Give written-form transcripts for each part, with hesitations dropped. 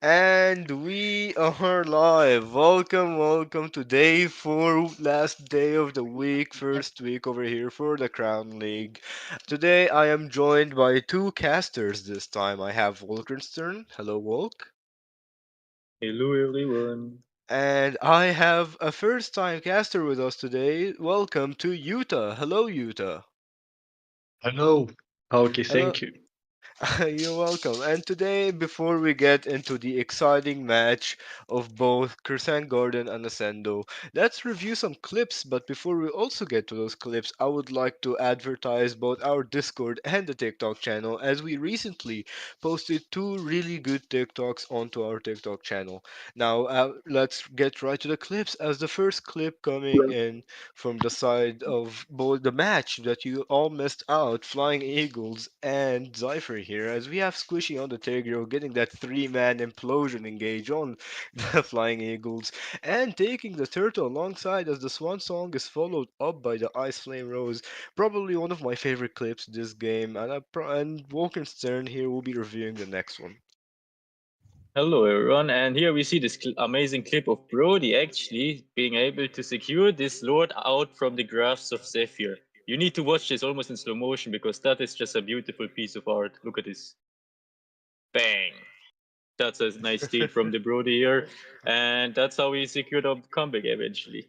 And we are live. Welcome to day four, last day of the week, first week over here for the Crown League. Today I am joined by two casters this time. I have Wolkenstern. Hello, Wolk. Hello everyone. And I have a first time caster with us today. Welcome to Utah. Hello, Utah. Hello. Okay, Hello. thank you. You're welcome. And today, before we get into the exciting match of both Crescent Garden and Ascendo, let's review some clips. But before we also get to those clips, I would like to advertise both our Discord and the TikTok channel, as we recently posted two really good TikToks onto our TikTok channel. Now, let's get right to the clips. As the first clip coming in from the side of both the match that you all missed out, Flying Eagles and Zypher here, as we have Squishy on the Tigreal getting that three-man implosion engage on the Flying Eagles and taking the turtle alongside as the Swan Song is followed up by the Ice Flame Rose. Probably one of my favorite clips this game, and Wolkenstern here will be reviewing the next one. Hello everyone, and here we see this amazing clip of Brody actually being able to secure this Lord out from the grasp of Zephyr. You need to watch this almost in slow motion because that is just a beautiful piece of art. Look at this. Bang! That's a nice steal from the Brody here, and that's how we secured our comeback eventually.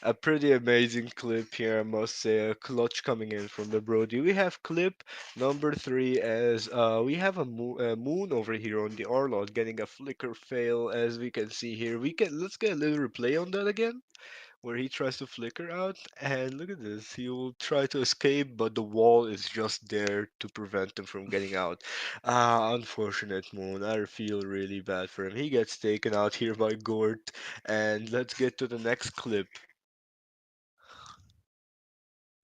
A pretty amazing clip here, I must say. A clutch coming in from the Brody. We have clip number three as we have a moon over here on the Arlot getting a flicker fail as we can see here. Let's get a little replay on that again, where he tries to flicker out, and look at this. He will try to escape, but the wall is just there to prevent him from getting out. Unfortunate Moon. I feel really bad for him. He gets taken out here by Gort, and let's get to the next clip.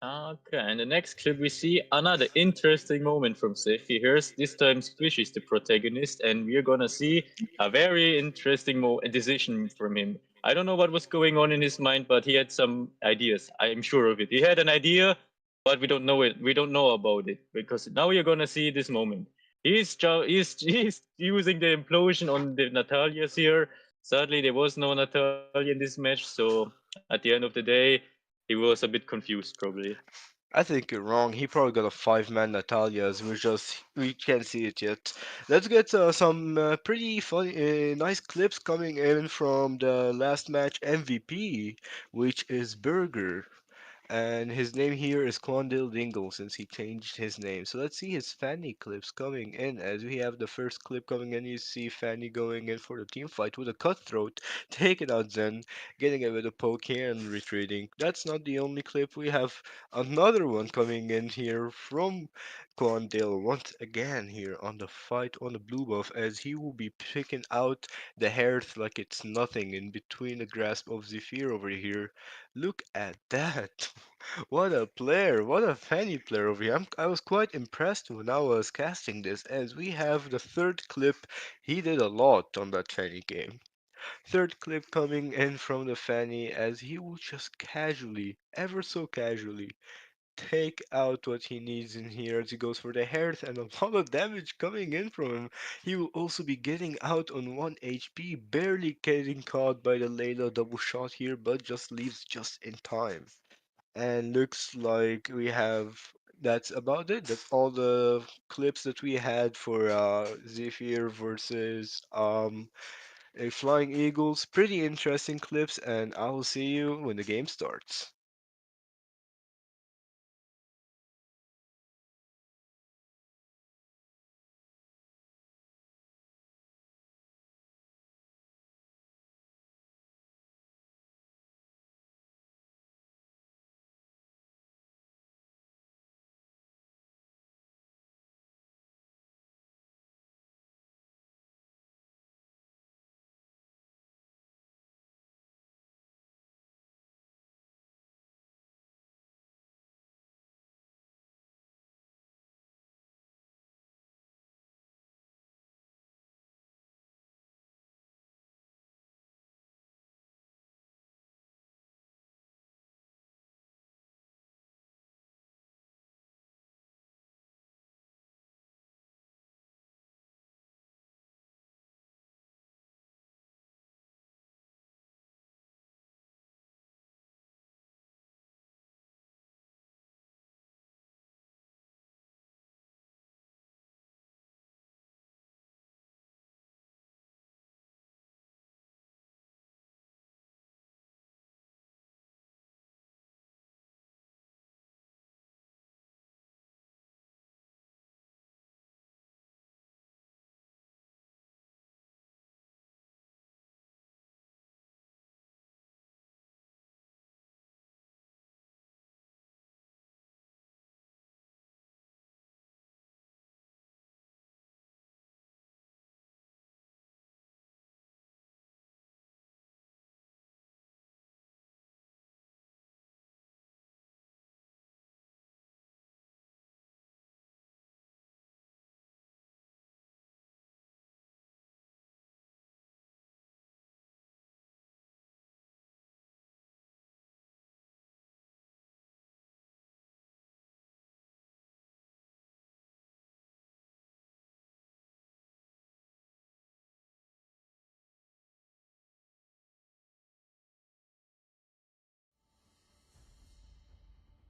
Okay, and the next clip we see another interesting moment from Zephyr. Here's this time Squish is the protagonist, and we're gonna see a very interesting decision from him. I don't know what was going on in his mind, but he had some ideas. I'm sure of it. He had an idea, but we don't know it. We don't know about it because now you're gonna see this moment. He's using the implosion on the Natalia's here. Sadly, there was no Natalia in this match, so at the end of the day, he was a bit confused, probably. I think you're wrong. He probably got a five-man Natalia's. We can't see it yet. Let's get some pretty funny, nice clips coming in from the last match MVP, which is Burger. And his name here is Quandale Dingle since he changed his name. So let's see his Fanny clips coming in. As we have the first clip coming in, you see Fanny going in for the team fight with a cutthroat, taking out Zen, getting a bit of poke here and retreating. That's not the only clip. We have another one coming in here from Quandale once again here on the fight on the blue buff as he will be picking out the Hearth like it's nothing in between the grasp of Zephyr over here. Look at that. What a player, what a Fanny player over here. I was quite impressed when I was casting this, as we have the third clip. He did a lot on that Fanny game. Third clip coming in from the Fanny, as he will just casually, ever so casually, take out what he needs in here as he goes for the hearth and a lot of damage coming in from him. He will also be getting out on 1 HP, barely getting caught by the Layla double shot here, but just leaves just in time. And looks like we have that's about it. That's all the clips that we had for Zephyr versus a Flying Eagles. Pretty interesting clips, and I will see you when the game starts.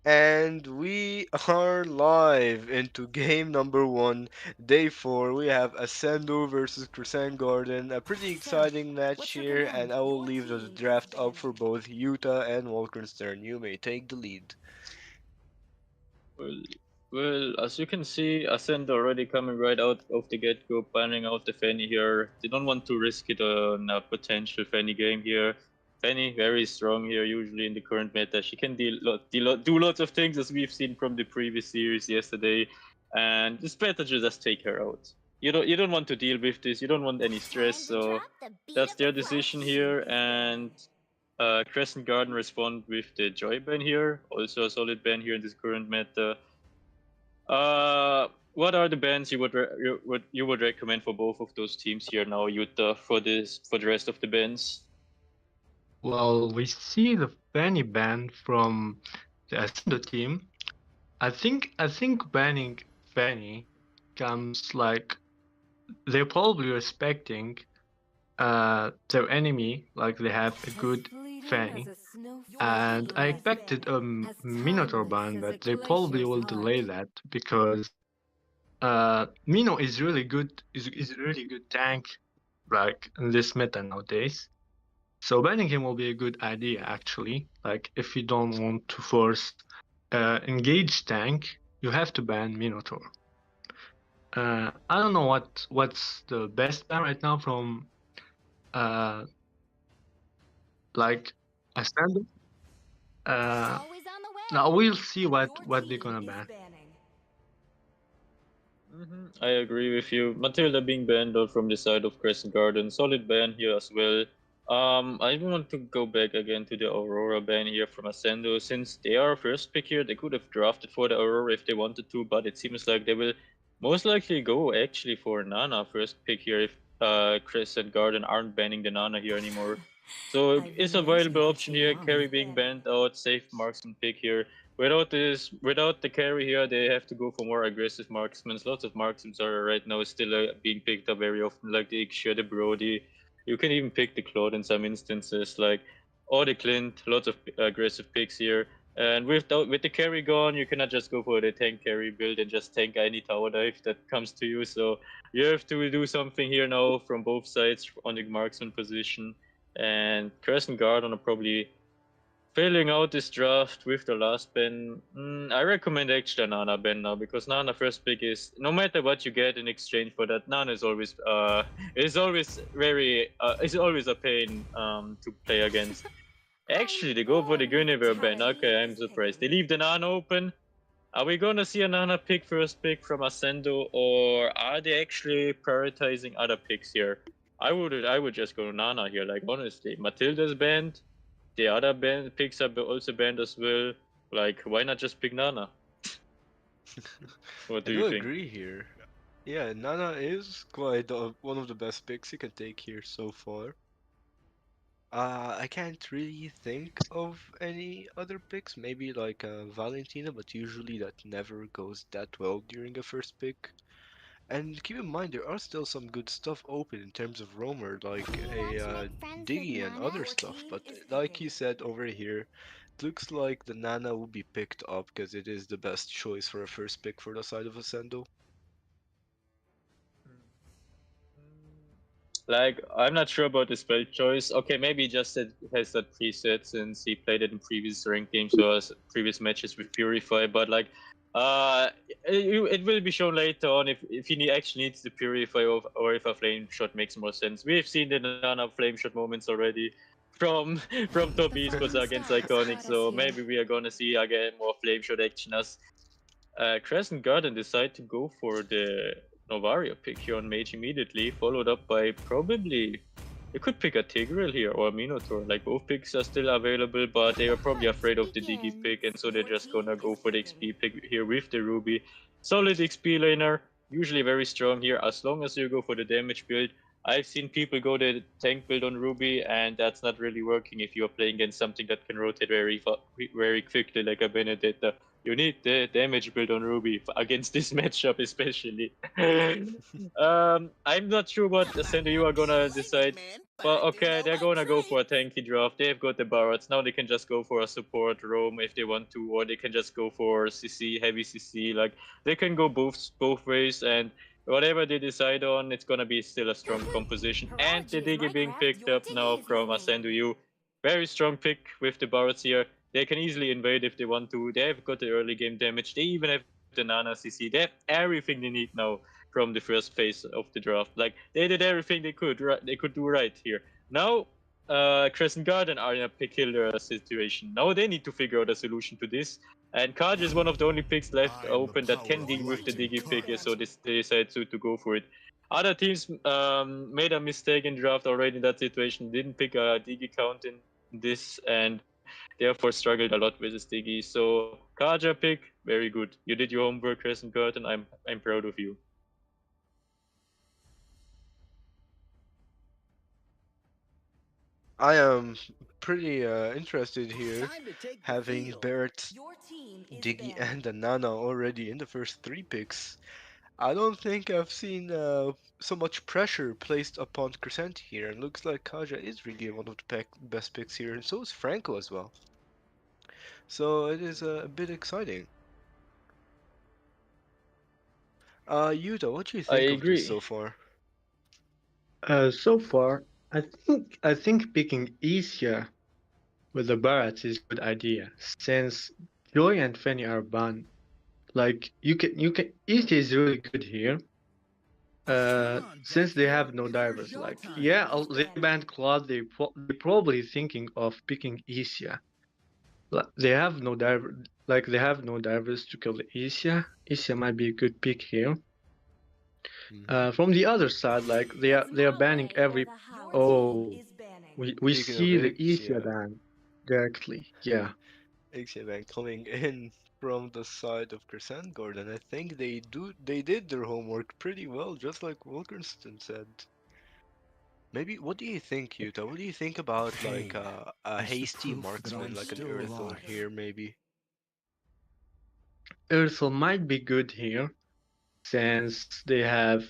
And we are live into game number one, day four. We have Ascendo versus Crescent Garden, a pretty So, exciting match what's your here, and command? I will Your leave the team has draft up been. for both Utah and Wolkenstern. You may take the lead. Well, as you can see, Ascend already coming right out of the get-go, banning out the Fanny here. They don't want to risk it on a potential Fanny game here. Fanny very strong here, usually in the current meta. She can do lots of things, as we've seen from the previous series yesterday, and it's better to just take her out. You don't want to deal with this. You don't want any stress, Time to so drop the beat that's of the their drum. decision here. And Crescent Garden respond with the Joy ban here, also a solid ban here in this current meta. What are the bands you would recommend for both of those teams here now, Utah, for the rest of the bands? Well, we see the Fanny ban from the Ascendo team. I think banning Fanny comes like they're probably respecting their enemy, like they have a good Fanny. And I expected a Minotaur ban, but they probably will delay that because Mino is really good. Is a really good tank, like in this meta nowadays. So banning him will be a good idea actually. Like if you don't want to force engage tank, you have to ban Minotaur. I don't know what's the best ban right now from uh like Ascendant. Uh, Always on the way. Now we'll see what Your they're team gonna is ban. banning. I agree with you. Matilda being banned out from the side of Crescent Garden, solid ban here as well. I want to go back again to the Aurora ban here from Ascendo. Since they are first pick here, they could have drafted for the Aurora if they wanted to, but it seems like they will most likely go actually for Nana first pick here if Crescent Garden aren't banning the Nana here anymore. So I've it's been a waiting viable for option too here. long. Carry being banned out, safe marksman pick here. Without the carry here, they have to go for more aggressive marksmen. Lots of marksmen are right now still being picked up very often, like the Ixia, the Brody. You can even pick the Claude in some instances, like or the Clint. Lots of aggressive picks here. And with the carry gone, you cannot just go for the tank carry build and just tank any tower dive that comes to you. So you have to do something here now from both sides on the marksman position. And Crescent Guard on a probably filling out this draft with the last Ben, I recommend extra Nana Ben now because Nana first pick is no matter what you get in exchange for that. Nana is always is always a pain to play against. Actually, they go for the Guinevere Ben. Okay, I'm surprised. They leave the Nana open. Are we gonna see a Nana pick first pick from Ascendo, or are they actually prioritizing other picks here? I would just go Nana here. Like honestly, Matilda's banned. The other band picks are also banned as well. Like, why not just pick Nana? What I do you do think? agree here. Yeah, Nana is quite one of the best picks you can take here so far. I can't really think of any other picks, maybe like Valentina, but usually that never goes that well during a first pick. And keep in mind, there are still some good stuff open in terms of roamer, like Who a wants to make friends with Diggy and Nana? other Your stuff. team But is like picking. you said over here, it looks like the Nana will be picked up because it is the best choice for a first pick for the side of Ascendo. Like, I'm not sure about the spell choice. Okay, maybe just it has that preset since he played it in previous ranked games or previous matches with Purify. But like, it will be shown later on if he actually needs the Purify or if a flame shot makes more sense. We've seen the Nana flame shot moments already from from top The esports falling against stars Iconic. brought us So here. maybe we are gonna see again more flame shot action as Crescent Garden decide to go for the Novaria pick here on Mage immediately, followed up by probably you could pick a Tigreal here or a Minotaur. Like both picks are still available, but they are The probably hunt afraid of the Diggy begins. pick, and so they're Your just team gonna is go for the picking. XP pick here with the Ruby. Solid XP laner, usually very strong here as long as you go for the damage build. I've seen people go the tank build on Ruby, and that's not really working if you're playing against something that can rotate very quickly, like a Benedetta. You need the damage build on Ruby against this matchup, especially. I'm not sure what Ascendo you are gonna decide. But okay, they're gonna go for a tanky draft. They've got the Barretts. Now they can just go for a support roam if they want to, or they can just go for CC, heavy CC. Like they can go both ways, and whatever they decide on, it's gonna be still a strong composition. And the Digi being picked up now from Ascendo you. Very strong pick with the Barretts here. They can easily invade if they want to. They've got the early game damage. They even have the Nana CC. They have everything they need now from the first phase of the draft. Like they did everything they could do right here. Now Crescent Garden are in a peculiar situation. Now they need to figure out a solution to this. And Kaj is one of the only picks left open that can deal with the Digi pick, so they decide to go for it. Other teams made a mistake in draft already in that situation, didn't pick a Digi count in this, and therefore struggled a lot with this Digi. So Kaja pick, very good. You did your homework, Crescent Curtain. I'm proud of you. I am pretty interested here, having Barrett, Diggy, and Anana already in the first three picks. I don't think I've seen so much pressure placed upon Crescent here, and looks like Kaja is really one of the best picks here, and so is Franco as well. So it is a bit exciting. Yuta, what do you I think of this agree. so far? So far, I think picking Isia with the Barats is a good idea, since Joy and Fanny are banned. Like you can Isia is really good here. Since they have no divers, like yeah, they banned Claude. They probably thinking of picking Isia. Like they have no diver, like they have no divers to kill the Isia. Isia might be a good pick here. From the other side, like they are banning every. Oh, we Speaking of see the Isia Ixia, ban directly. Yeah. Ixia man coming in from the side of Crescent Garden, I think they did their homework pretty well, just like Wilkerson said. Maybe what do you think, Yuta? What do you think about like a hasty marksman like an Earthel here, maybe? Ursul might be good here since they have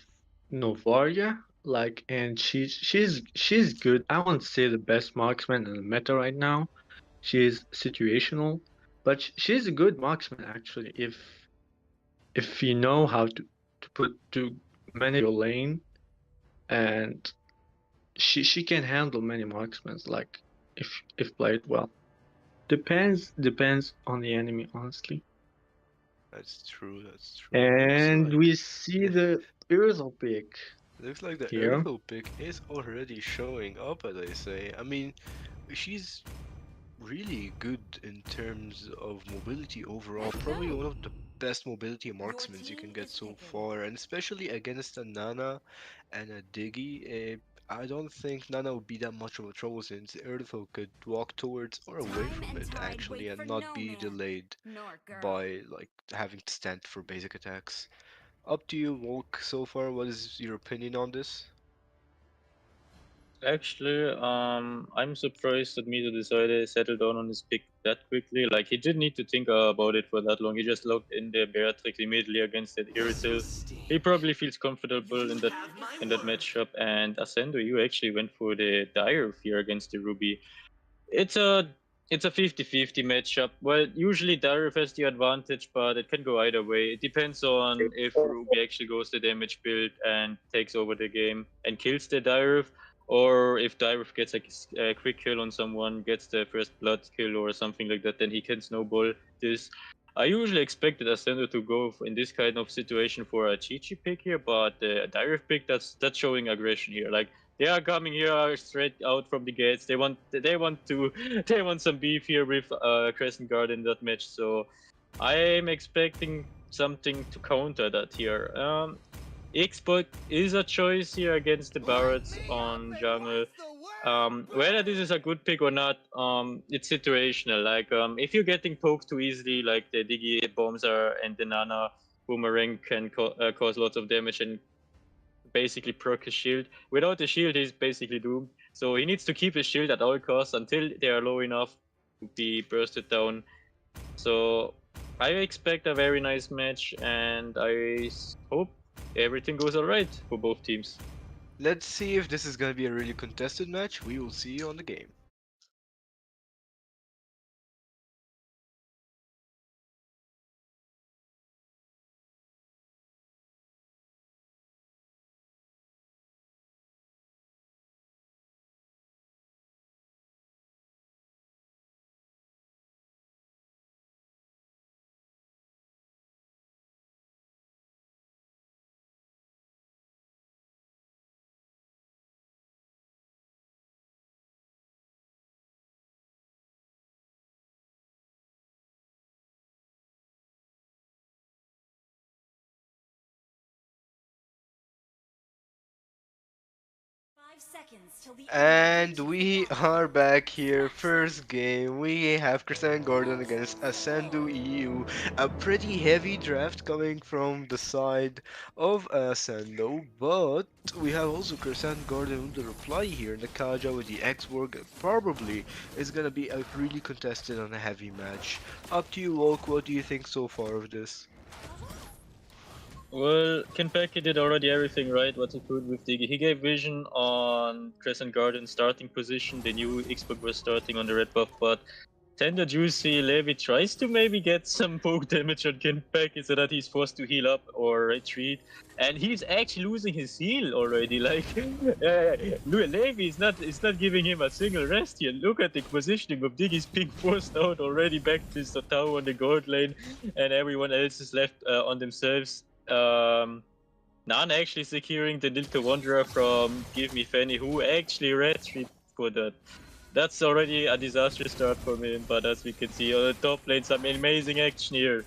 Novaria, like, and she's good. I won't say the best marksman in the meta right now. She's situational, but she's a good marksman actually. If you know how to manage your lane, and she can handle many marksmen. Like if played well. Depends on the enemy, honestly. That's true, that's true. And we see the Urzel pick Looks like the here. Earthel pick is already showing up, as I say. I mean, she's really good in terms of mobility overall. Probably one of the best mobility marksmen you can get so far, and especially against a Nana and a Diggy. I don't think Nana would be that much of a trouble since Earthful could walk towards or away from it actually and not be delayed by like having to stand for basic attacks. Up to you, Volk, so far. What is your opinion on this? Actually, I'm surprised that Mito decided to settle down on his pick that quickly. Like he didn't need to think about it for that long. He just logged in the Beatrix immediately against that Irritil. He probably feels comfortable in that matchup. And Ascendo, you actually went for the Dire here against the Ruby. It's a it's a 50-50 matchup. Well, usually Dire has the advantage, but it can go either way. It depends on if Ruby actually goes the damage build and takes over the game and kills the Dire, or if Dire gets a quick kill on someone, gets the first blood kill or something like that, then he can snowball this. I usually expected Ascendo to go in this kind of situation for a Chi pick here, but the Dire pick that's showing aggression here. Like they are coming here straight out from the gates. They want to they want some beef here with Crescent Guard in that match. So I'm expecting something to counter that here. Exploit is a choice here against the Barretts on jungle. Whether this is a good pick or not, it's situational. Like if you're getting poked too easily, like the Digi bombs are and the Nana boomerang can cause lots of damage and basically proc his shield. Without the shield, he's basically doomed. So he needs to keep his shield at all costs until they are low enough to be bursted down. So I expect a very nice match, and I hope everything goes alright for both teams. Let's see if this is gonna be a really contested match. We will see you on the game. And we are back here. First game, we have Crescent Gordon against ASCENDO EU. A pretty heavy draft coming from the side of ASCENDO, but we have also Crescent Gordon with the reply here in the Kaja with the X-Work. Probably is gonna be a really contested and a heavy match. Up to you, Volk. What do you think so far of this? Well, Kenpeki did already everything right, what he could with Diggy. He gave vision on Crescent Garden starting position. They knew Xbox was starting on the red buff, but Tender Juicy Levi tries to maybe get some poke damage on Kenpeki so that he's forced to heal up or retreat. And he's actually losing his heal already. Like, Levi is not giving him a single rest here. Look at the positioning of Diggy's being forced out already back to his tower on the gold lane, and everyone else is left on themselves. Nan actually securing the Little Wanderer from Give Me Fanny, who actually retreat for that. That's already a disastrous start for him, but as we can see on the top lane, some amazing action here.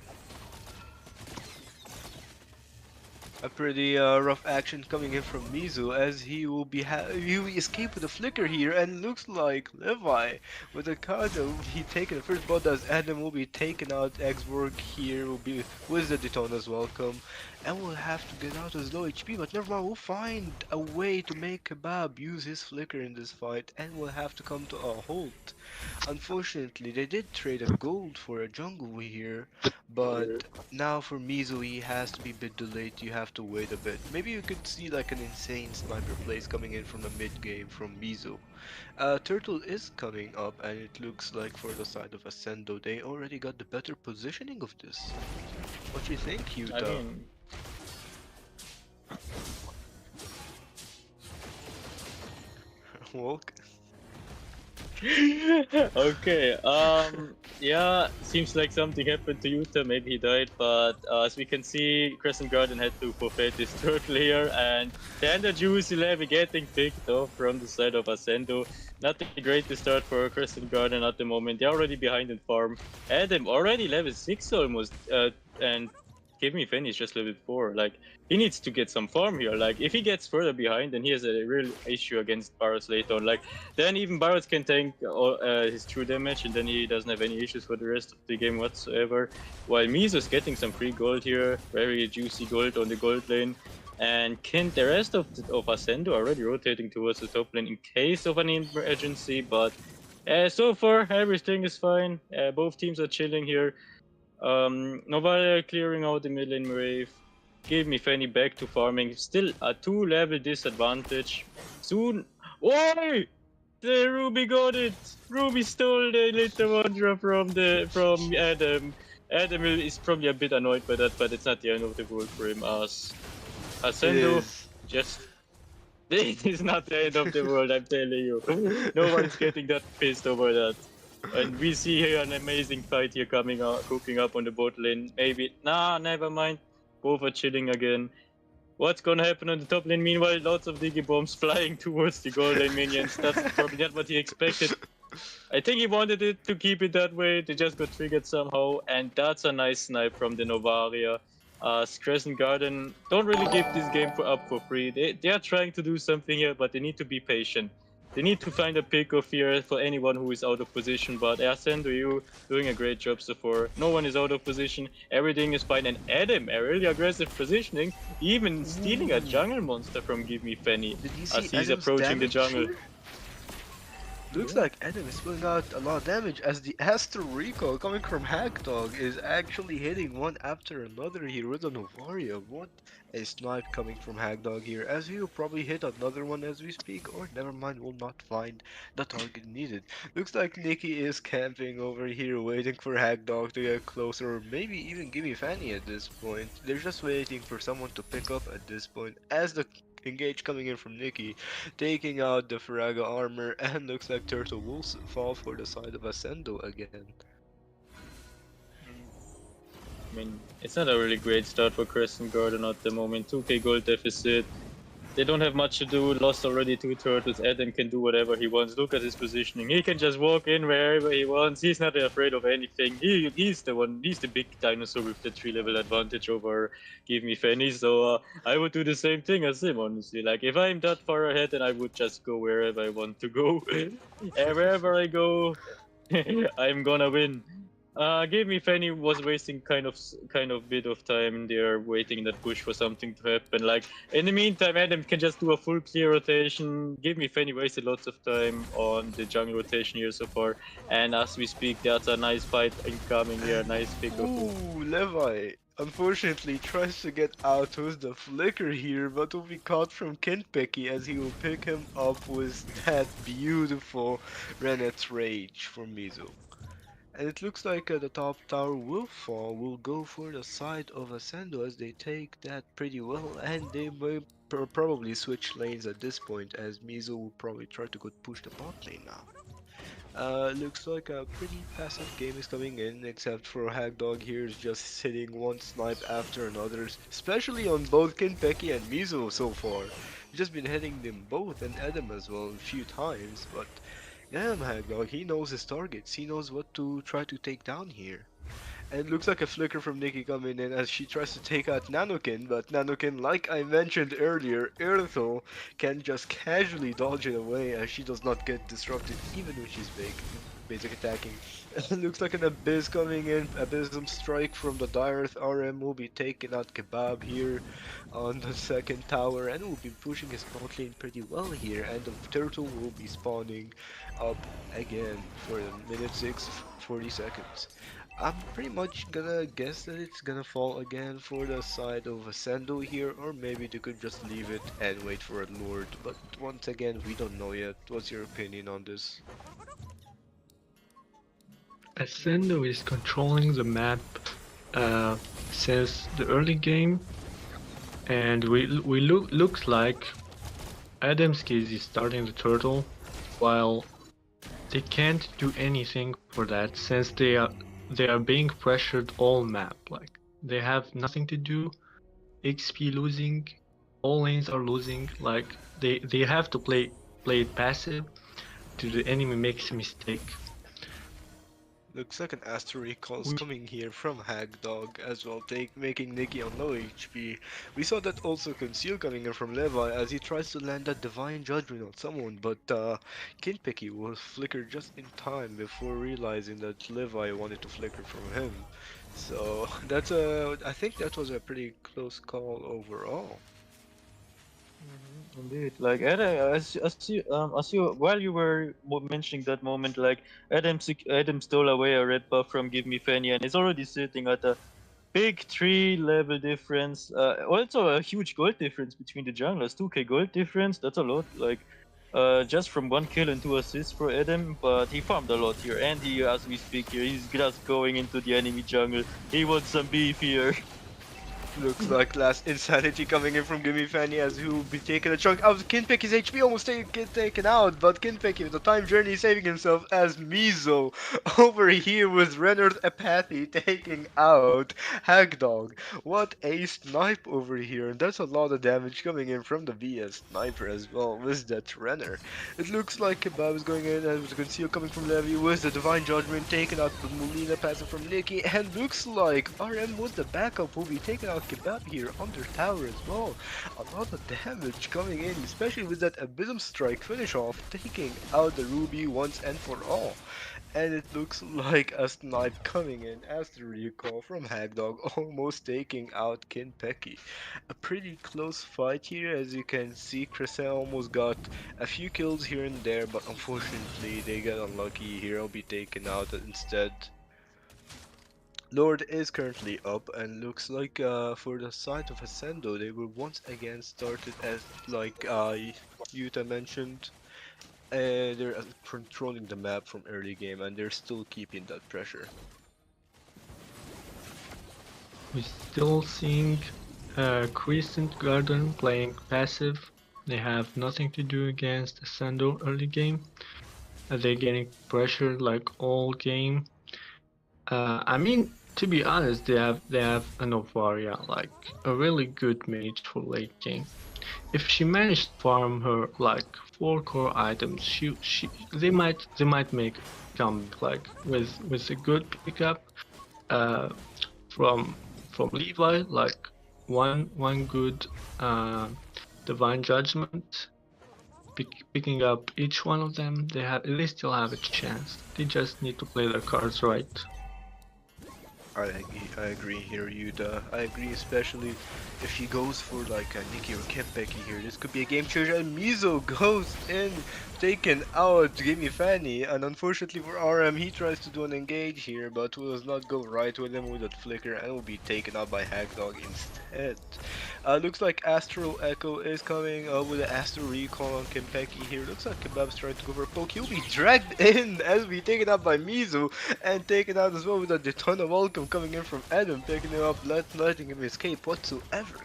A pretty rough action coming in from Mizu as he will he will escape with a flicker here, and looks like Levi with a card will be taken the first blood as Adam will be taken out. X-Work here will be with the Detona's welcome and will have to get out as low HP, but never mind, we'll find a way to make Kebab use his flicker in this fight and will have to come to a halt. Unfortunately, they did trade a gold for a jungle here, but now for Mizu, he has to be a bit delayed. You have to wait a bit. Maybe you could see like an insane sniper plays coming in from the mid game from Mizu. Turtle is coming up, and it looks like for the side of Ascendo, they already got the better positioning of this. What do you think, I Yuta? mean, Walk? okay, yeah, seems like something happened to Yuta, maybe he died, but as we can see, Crescent Garden had to forfeit this turtle here, and Tender Juicy Levy getting picked off from the side of Ascendo. Nothing great to start for Crescent Garden at the moment. They're already behind in farm. Adam already level 6 almost, and Give Me Fanny is just level 4. Like, he needs to get some farm here. Like, if he gets further behind, then he has a real issue against Baros later on. Like, then even Baros can tank his true damage, and then he doesn't have any issues for the rest of the game whatsoever. While Mizo's getting some free gold here, very juicy gold on the gold lane. And the rest of Ascendo already rotating towards the top lane in case of an emergency, but so far everything is fine. Both teams are chilling here. Novara clearing out the mid lane wave. Give Me Fanny back to farming. Still a 2-level disadvantage. Soon. Oi! The Ruby got it! Ruby stole the Little Wanderer from Adam. Adam is probably a bit annoyed by that, but it's not the end of the world for him. As Ascendo, is. just. It is not the end of the world, I'm telling you. No one's getting that pissed over that. And we see here an amazing fight here coming out, cooking up on the bot lane. Maybe, nah, never mind. Both are chilling again. What's gonna happen on the top lane? Meanwhile, lots of Digi bombs flying towards the gold lane minions. That's probably not what he expected. I think he wanted it to keep it that way. They just got triggered somehow, and that's a nice snipe from the Novaria. Crescent Garden don't really give this game up for free. They are trying to do something here, but they need to be patient. They need to find a pick of here for anyone who is out of position, but Ascendo, you doing a great job so far. No one is out of position, everything is fine, and Adam, a really aggressive positioning, even stealing a jungle monster from Give Me Fanny Did you see as he's Adam's approaching the damage jungle. here? Looks Yeah. like Adam is pulling out a lot of damage as the Astro Recall coming from Hackdog is actually hitting one after another here with a Novaria. What a snipe coming from Hackdog here, as he will probably hit another one as we speak, or never mind, will not find the target needed. Looks like Nikki is camping over here waiting for Hackdog to get closer, or maybe even Gimme Fanny at this point. They're just waiting for someone to pick up at this point, as the engage coming in from Nikki taking out the Faraga armor, and looks like Turtle will fall for the side of Ascendo again. I mean, it's not a really great start for Crescent Garden at the moment. 2k gold deficit. They don't have much to do. Lost already 2 turtles. Adam can do whatever he wants. Look at his positioning. He can just walk in wherever he wants. He's not afraid of anything. He's the one. He's the big dinosaur with the 3 level advantage over Give Me Fanny. So I would do the same thing as him, honestly. Like if I'm that far ahead, then I would just go wherever I want to go. And wherever I go, I'm gonna win. Give Me Fanny was wasting kind of bit of time there, waiting in that bush for something to happen. Like in the meantime, Adam can just do a full clear rotation. Give Me Fanny wasted lots of time on the jungle rotation here so far, and as we speak, that's a nice fight incoming here. And Nice pick of. ooh, Levi unfortunately tries to get out with the flicker here, but will be caught from Kenpecky as he will pick him up with that beautiful Renet's Rage from Mizo. And it looks like the top tower will fall, will go for the side of Ascendo as they take that pretty well, and they may probably switch lanes at this point as Mizo will probably try to go push the bot lane now. Looks like a pretty passive game is coming in, except for Hackdog here is just sitting one snipe after another, especially on both Kinpeki and Mizo so far. He's just been hitting them both and Adam as well a few times, but damn Hackdog, he knows his targets, he knows what to try to take down here. And it looks like a flicker from Nikki coming in as she tries to take out Nanokin, but Nanokin, like I mentioned earlier, Earthel can just casually dodge it away as she does not get disrupted even when she's basic attacking. It looks like an Abyss coming in, Abysm Strike from the Direth RM will be taking out Kebab here on the second tower and will be pushing his bot lane pretty well here, and the Turtle will be spawning up again for minute 6, 40 seconds. I'm pretty much gonna guess that it's gonna fall again for the side of Ascendo here, or maybe they could just leave it and wait for a Lord, but once again, we don't know yet. What's your opinion on this? Ascendo is controlling the map uh, since the early game, and looks like Adamski is starting the turtle, while they can't do anything for that since they are being pressured all map. Like they have nothing to do. XP losing, all lanes are losing. Like they have to play it passive till the enemy makes a mistake. Looks like an Astro Recall's coming here from Hagdog as well, making Nikki on low HP. We saw that also Conceal coming in from Levi as he tries to land that Divine Judgment on someone, but Kinpeki was flickered just in time before realizing that Levi wanted to flicker from him. So I think that was a pretty close call overall. Indeed, like while you were mentioning that moment, like Adam stole away a red buff from Give Me Fanny, and is already sitting at a big 3 level difference. Also a huge gold difference between the junglers. 2k gold difference. That's a lot. Like just from 1 kill and 2 assists for Adam, but he farmed a lot here, and he, as we speak here, he's just going into the enemy jungle. He wants some beef here. Looks like last insanity coming in from Gimme Fanny as he will be taking a chunk out of Kinpecky's HP, almost taken out, but Kinpecky with the time journey saving himself as Mizo over here with Renard Apathy taking out Hagdog. What a snipe over here, and that's a lot of damage coming in from the BS sniper as well with that Renner. It looks like Kebab is going in and with the conceal coming from Levi with the Divine Judgment taking out the Molina passive from Nikki, and looks like RM with the backup will be taking out like Kebab here under tower as well. A lot of damage coming in, especially with that Abysm Strike finish off, taking out the Ruby once and for all. And it looks like a snipe coming in as the recall from Hagdog, almost taking out Kinpeki. A pretty close fight here, as you can see. Crescent almost got a few kills here and there, but unfortunately they got unlucky. Hero be taken out instead. Lord is currently up, and looks like for the side of Ascendo, they were once again started as like Yuta mentioned. They're controlling the map from early game, and they're still keeping that pressure. We're still seeing Crescent Garden playing passive. They have nothing to do against Ascendo early game. They're getting pressure like all game. I mean, to be honest, they have an Ovaria, like a really good mage for late game. If she managed to farm her like 4 core items, they might make comeback like with a good pickup uh, from Levi, like one good divine judgment. Picking up each one of them, they still have a chance. They just need to play their cards right. I agree here, Yuta. I agree, especially if he goes for like a Nikki or Kempeki here. This could be a game changer. And Mizo goes in, taken out Gimme Fanny. And unfortunately for RM, he tries to do an engage here, but does not go right with him with that flicker and will be taken out by Hagdog instead. Looks like Astral Echo is coming with the Astral Recall on Kempeki here. Looks like Kebab's trying to go for a poke. He'll be dragged in as be taken out by Mizo and taken out as well with a ton of welcome coming in from Adam, picking him up, letting him escape whatsoever.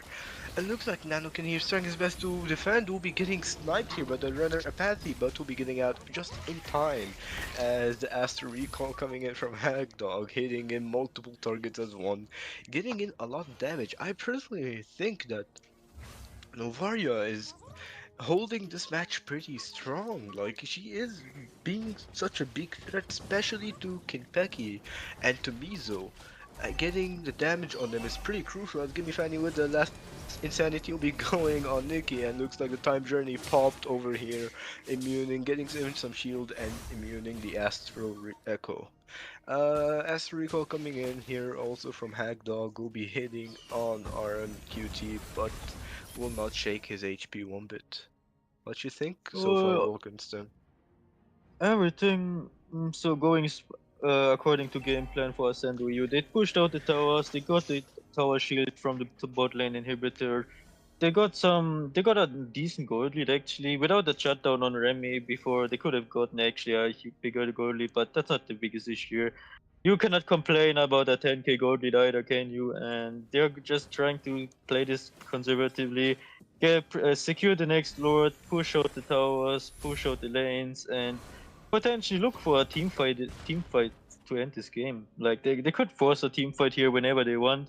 It looks like Nanokin here is trying his best to defend, will be getting sniped here by the runner Apathy, but will be getting out just in time as the Astro Recall coming in from Hagdog, hitting in multiple targets as one, getting in a lot of damage. I personally think that Novaria is holding this match pretty strong. Like, she is being such a big threat, especially to Kinpeki and to Mizo. Getting the damage on them is pretty crucial. As Gimme Fanny with the last insanity will be going on Nikki, and looks like the time journey popped over here, immuning, getting in some shield and immuning the Astral Echo. Astral Recall coming in here also from Hagdog will be hitting on RMQT, but will not shake his HP one bit. What you think so far, Well, Wolkenstein? everything so going according to game plan for Ascendo U. They pushed out the towers. They got the tower shield from the bot lane inhibitor. They got a decent gold lead actually. Without the shutdown on Remy before, they could have gotten actually a bigger gold lead, but that's not the biggest issue. You cannot complain about a 10k gold lead either, can you? And they're just trying to play this conservatively, secure the next lord, push out the towers, push out the lanes, and potentially look for a team fight to end this game. Like they could force a team fight here whenever they want.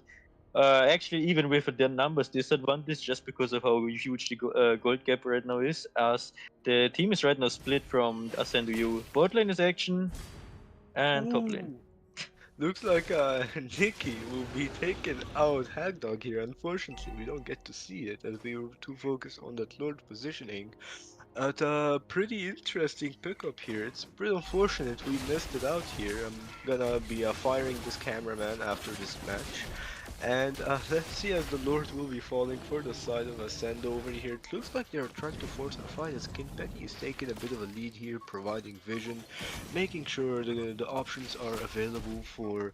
Actually, even with their numbers disadvantage, just because of how huge the gold gap right now is, as the team is right now split from Ascendo U. Bot lane is action, and top lane. Ooh. Looks like Nikki will be taking out Hagdog here. Unfortunately, we don't get to see it as we were too focused on that Lord positioning. At a pretty interesting pickup here. It's pretty unfortunate we missed it out here. I'm gonna be firing this cameraman after this match. And let's see as the Lord will be falling for the side of Ascendo over here. It looks like they're trying to force a fight as Kinpeki is taking a bit of a lead here, providing vision, making sure the options are available for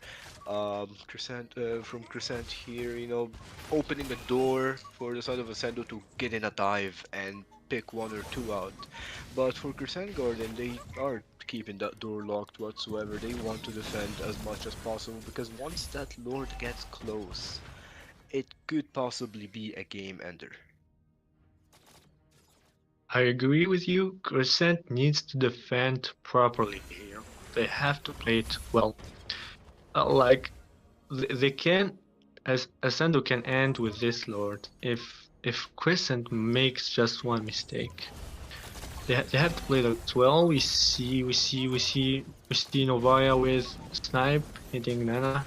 Crescent, from Crescent here, you know, opening the door for the side of Ascendo to get in a dive and pick one or two out. But for Crescent Garden, they are keeping that door locked whatsoever. They want to defend as much as possible because once that Lord gets close, it could possibly be a game ender. I agree with you. Crescent needs to defend properly here. They have to play it well. Like they can, as Ascendo can end with this Lord if Crescent makes just one mistake. They have to play that well. We see Novaya with Snipe hitting Nana,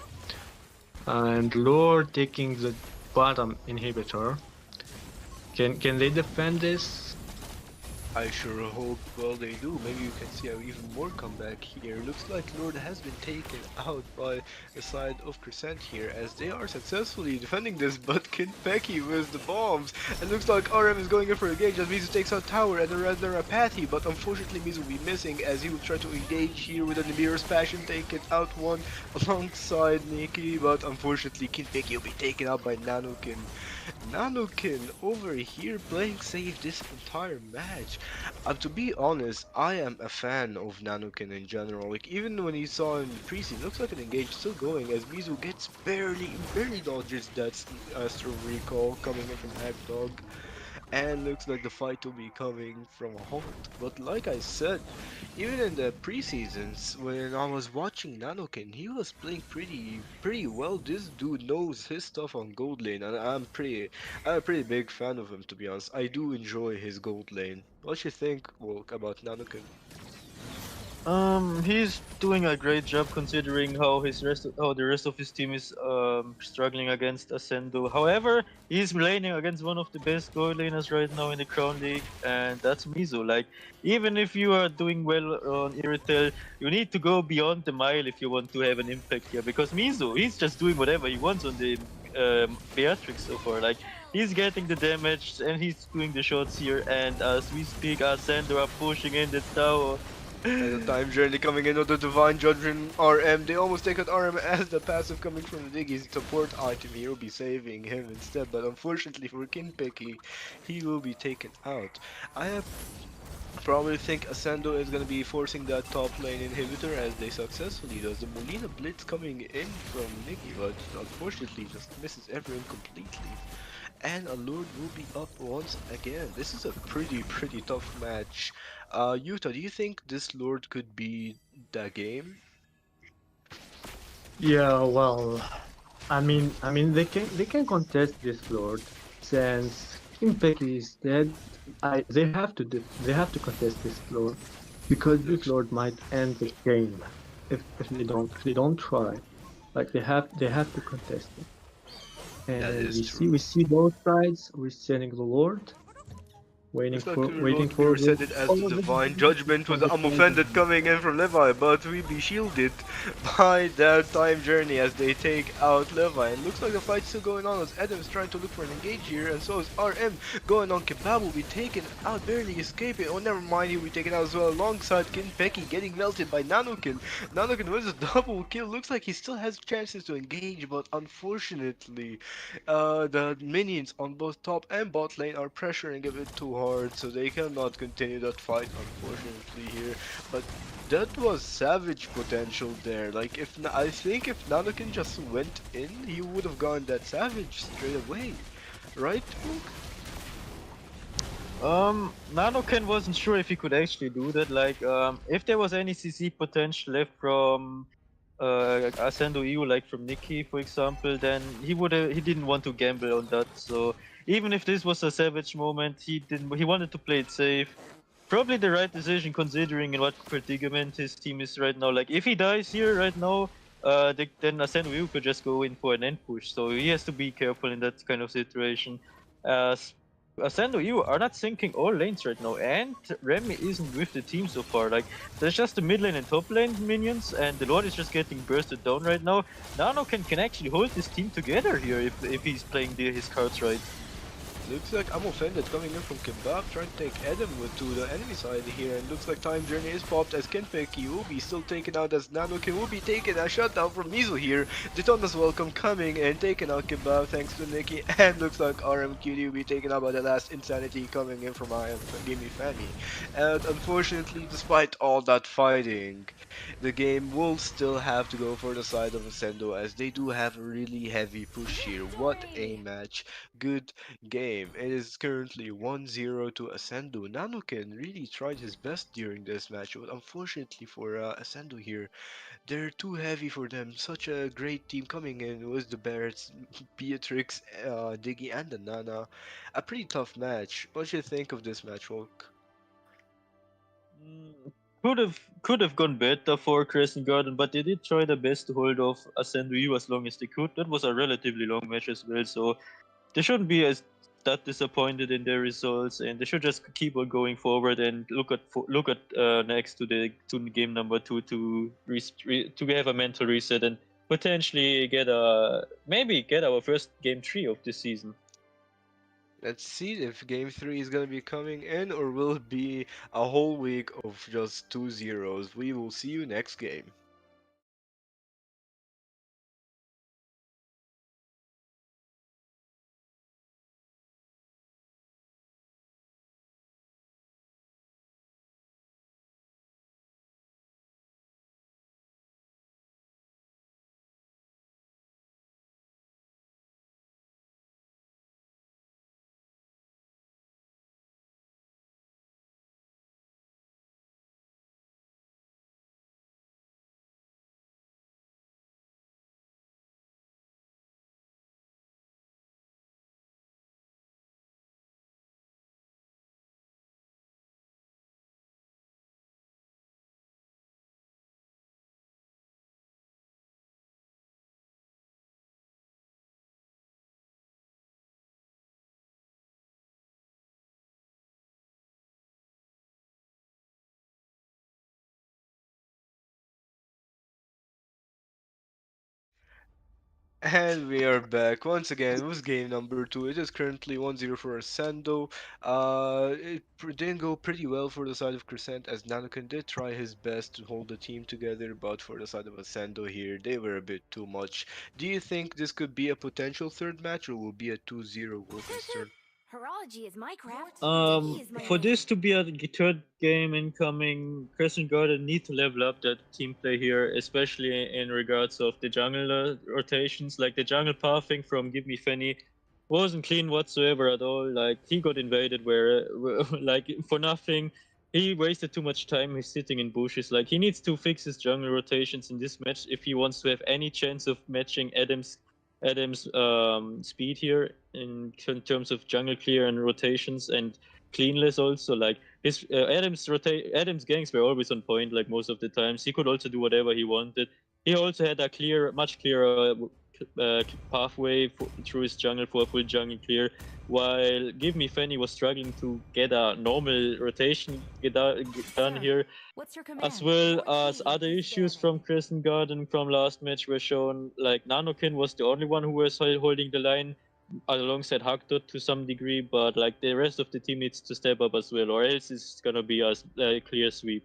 and Lord taking the bottom inhibitor. Can they defend this? I sure hope, well, they do. Maybe you can see even more comeback here. Looks like Lord has been taken out by the side of Crescent here, as they are successfully defending this, but Kinpeki with the bombs. And looks like RM is going in for a engage as Mizu takes out tower and rather a pathy, but unfortunately Mizu will be missing as he will try to engage here with a Nibiru's passion, take it out one alongside Nikki, but unfortunately Kinpeki will be taken out by Nanokin. Nanokin over here playing safe this entire match. To be honest, I am a fan of Nanokin in general. Like even when he saw in the preseason, looks like an engage still going as Mizu gets barely dodges that Astro Recall coming in from Hackdog. And looks like the fight will be coming from a halt. But like I said, even in the preseasons, when I was watching Nanokin, he was playing pretty well. This dude knows his stuff on gold lane, and I'm a pretty big fan of him to be honest. I do enjoy his gold lane. What you think, Wolk, about Nanokin? He's doing a great job considering how the rest of his team is struggling against Ascendo. However, he's laning against one of the best gold laners right now in the Crown League, and that's Mizu. Like, even if you are doing well on Iritel, you need to go beyond the mile if you want to have an impact here. Because Mizu, he's just doing whatever he wants on the Beatrix so far. Like, he's getting the damage and he's doing the shots here. And as we speak, Ascendo are pushing in the tower. And the time journey coming in with the Divine Judgment RM. They almost take out RM as the passive coming from the Diggy's support item here will be saving him instead. But unfortunately for Kinpeki, he will be taken out. I probably think Ascendo is going to be forcing that top lane inhibitor as they successfully does. The Molina Blitz coming in from Nikki, but unfortunately just misses everyone completely. And Allure will be up once again. This is a pretty tough match. Yuta, do you think this Lord could be the game? Yeah, well, I mean, they can contest this Lord since Kimpeki is dead. They have to contest this Lord because this Looks Lord might end the game if they don't try. Like they have to contest it. that And is we see true. we see both sides. We're sending the Lord, waiting Looks like for we're waiting going to be for the resented as the oh, Divine Judgment with the the I'm offended Chosen. coming in from Levi, but we be shielded by that time journey as they take out Levi. And looks like the fight's still going on as Adam's trying to look for an engage here, and so is RM going on. Kebab will be taken out, barely escaping. Oh, never mind, he'll be taken out as well alongside Kinpeki getting melted by Nanokin. Nanokin with a double kill. Looks like he still has chances to engage, but unfortunately, the minions on both top and bot lane are pressuring a bit too hard, so they cannot continue that fight, unfortunately here. But that was savage potential there. Like I think if Nanokin just went in, he would have gone that savage straight away, right? Book? Nanoken wasn't sure if he could actually do that. Like, if there was any CC potential left from Ascendo EU, like from Nikki, for example, then he didn't want to gamble on that. So even if this was a savage moment, he wanted to play it safe. Probably the right decision considering in what predicament his team is right now. Like, if he dies here right now, then Ascendo EU could just go in for an end push. So he has to be careful in that kind of situation. Ascendo, you are not sinking all lanes right now, and Remy isn't with the team so far. Like, there's just the mid lane and top lane minions, and the Lord is just getting bursted down right now. Nano can actually hold this team together here if he's playing his cards right. Looks like I'm offended coming in from Kebab, trying to take Adam to the enemy side here, and looks like Time Journey is popped as Kenpeki will be still taken out as Nanokin will be taken a shutdown from Mizu here. Detona's welcome coming and taking out Kebab thanks to Nikki, and looks like RMQD will be taken out by the last Insanity coming in from Gimme Fanny. And unfortunately, despite all that fighting, the game will still have to go for the side of Ascendo as they do have a really heavy push here. What a match. Good game. It is currently 1-0 to Ascendo. Nanoken really tried his best during this match, but unfortunately for Ascendo here, they're too heavy for them. Such a great team coming in with the Barretts, Beatrix, Diggy, and the Nana. A pretty tough match. What do you think of this match, Hulk? Mm, could have gone better for Crescent Garden, but they did try their best to hold off Ascendo EU as long as they could. That was a relatively long match as well, so they shouldn't be as that disappointed in their results, and they should just keep on going forward and look at next to the to game number two to to have a mental reset and potentially get a maybe get our first game three of this season. Let's see if game 3 is gonna be coming in or will it be a whole week of just 2 zeros. We will see you next game. And we are back once again with game number 2. It is currently 1-0 for Ascendo. Didn't go pretty well for the side of Crescent as Nanokin did try his best to hold the team together, but for the side of Ascendo here, they were a bit too much. Do you think this could be a potential third match or will be a 2-0 Wolfenstein? Horology is my craft. Dickie is my For name. this to be a third game incoming, Crescent Garden need to level up that team play here, especially in regards of the jungle rotations. Like the jungle pathing from Give Me Fanny wasn't clean whatsoever at all. Like he got invaded like for nothing. He wasted too much time. He's sitting in bushes. Like he needs to fix his jungle rotations in this match if he wants to have any chance of matching Adam's speed here in terms of jungle clear and rotations and cleanless also. Like his Adam's ganks were always on point. Like most of the times, he could also do whatever he wanted. He also had a much clearer pathway through his jungle for a full jungle clear. While Give Me Fanny was struggling to get a normal rotation done Sir, here, what's your as command? well Your as cage other is issues standing. from Crescent Garden from last match were shown. Like Nanokin was the only one who was holding the line alongside Hakdot to some degree, but like the rest of the team needs to step up as well, or else it's gonna be a clear sweep.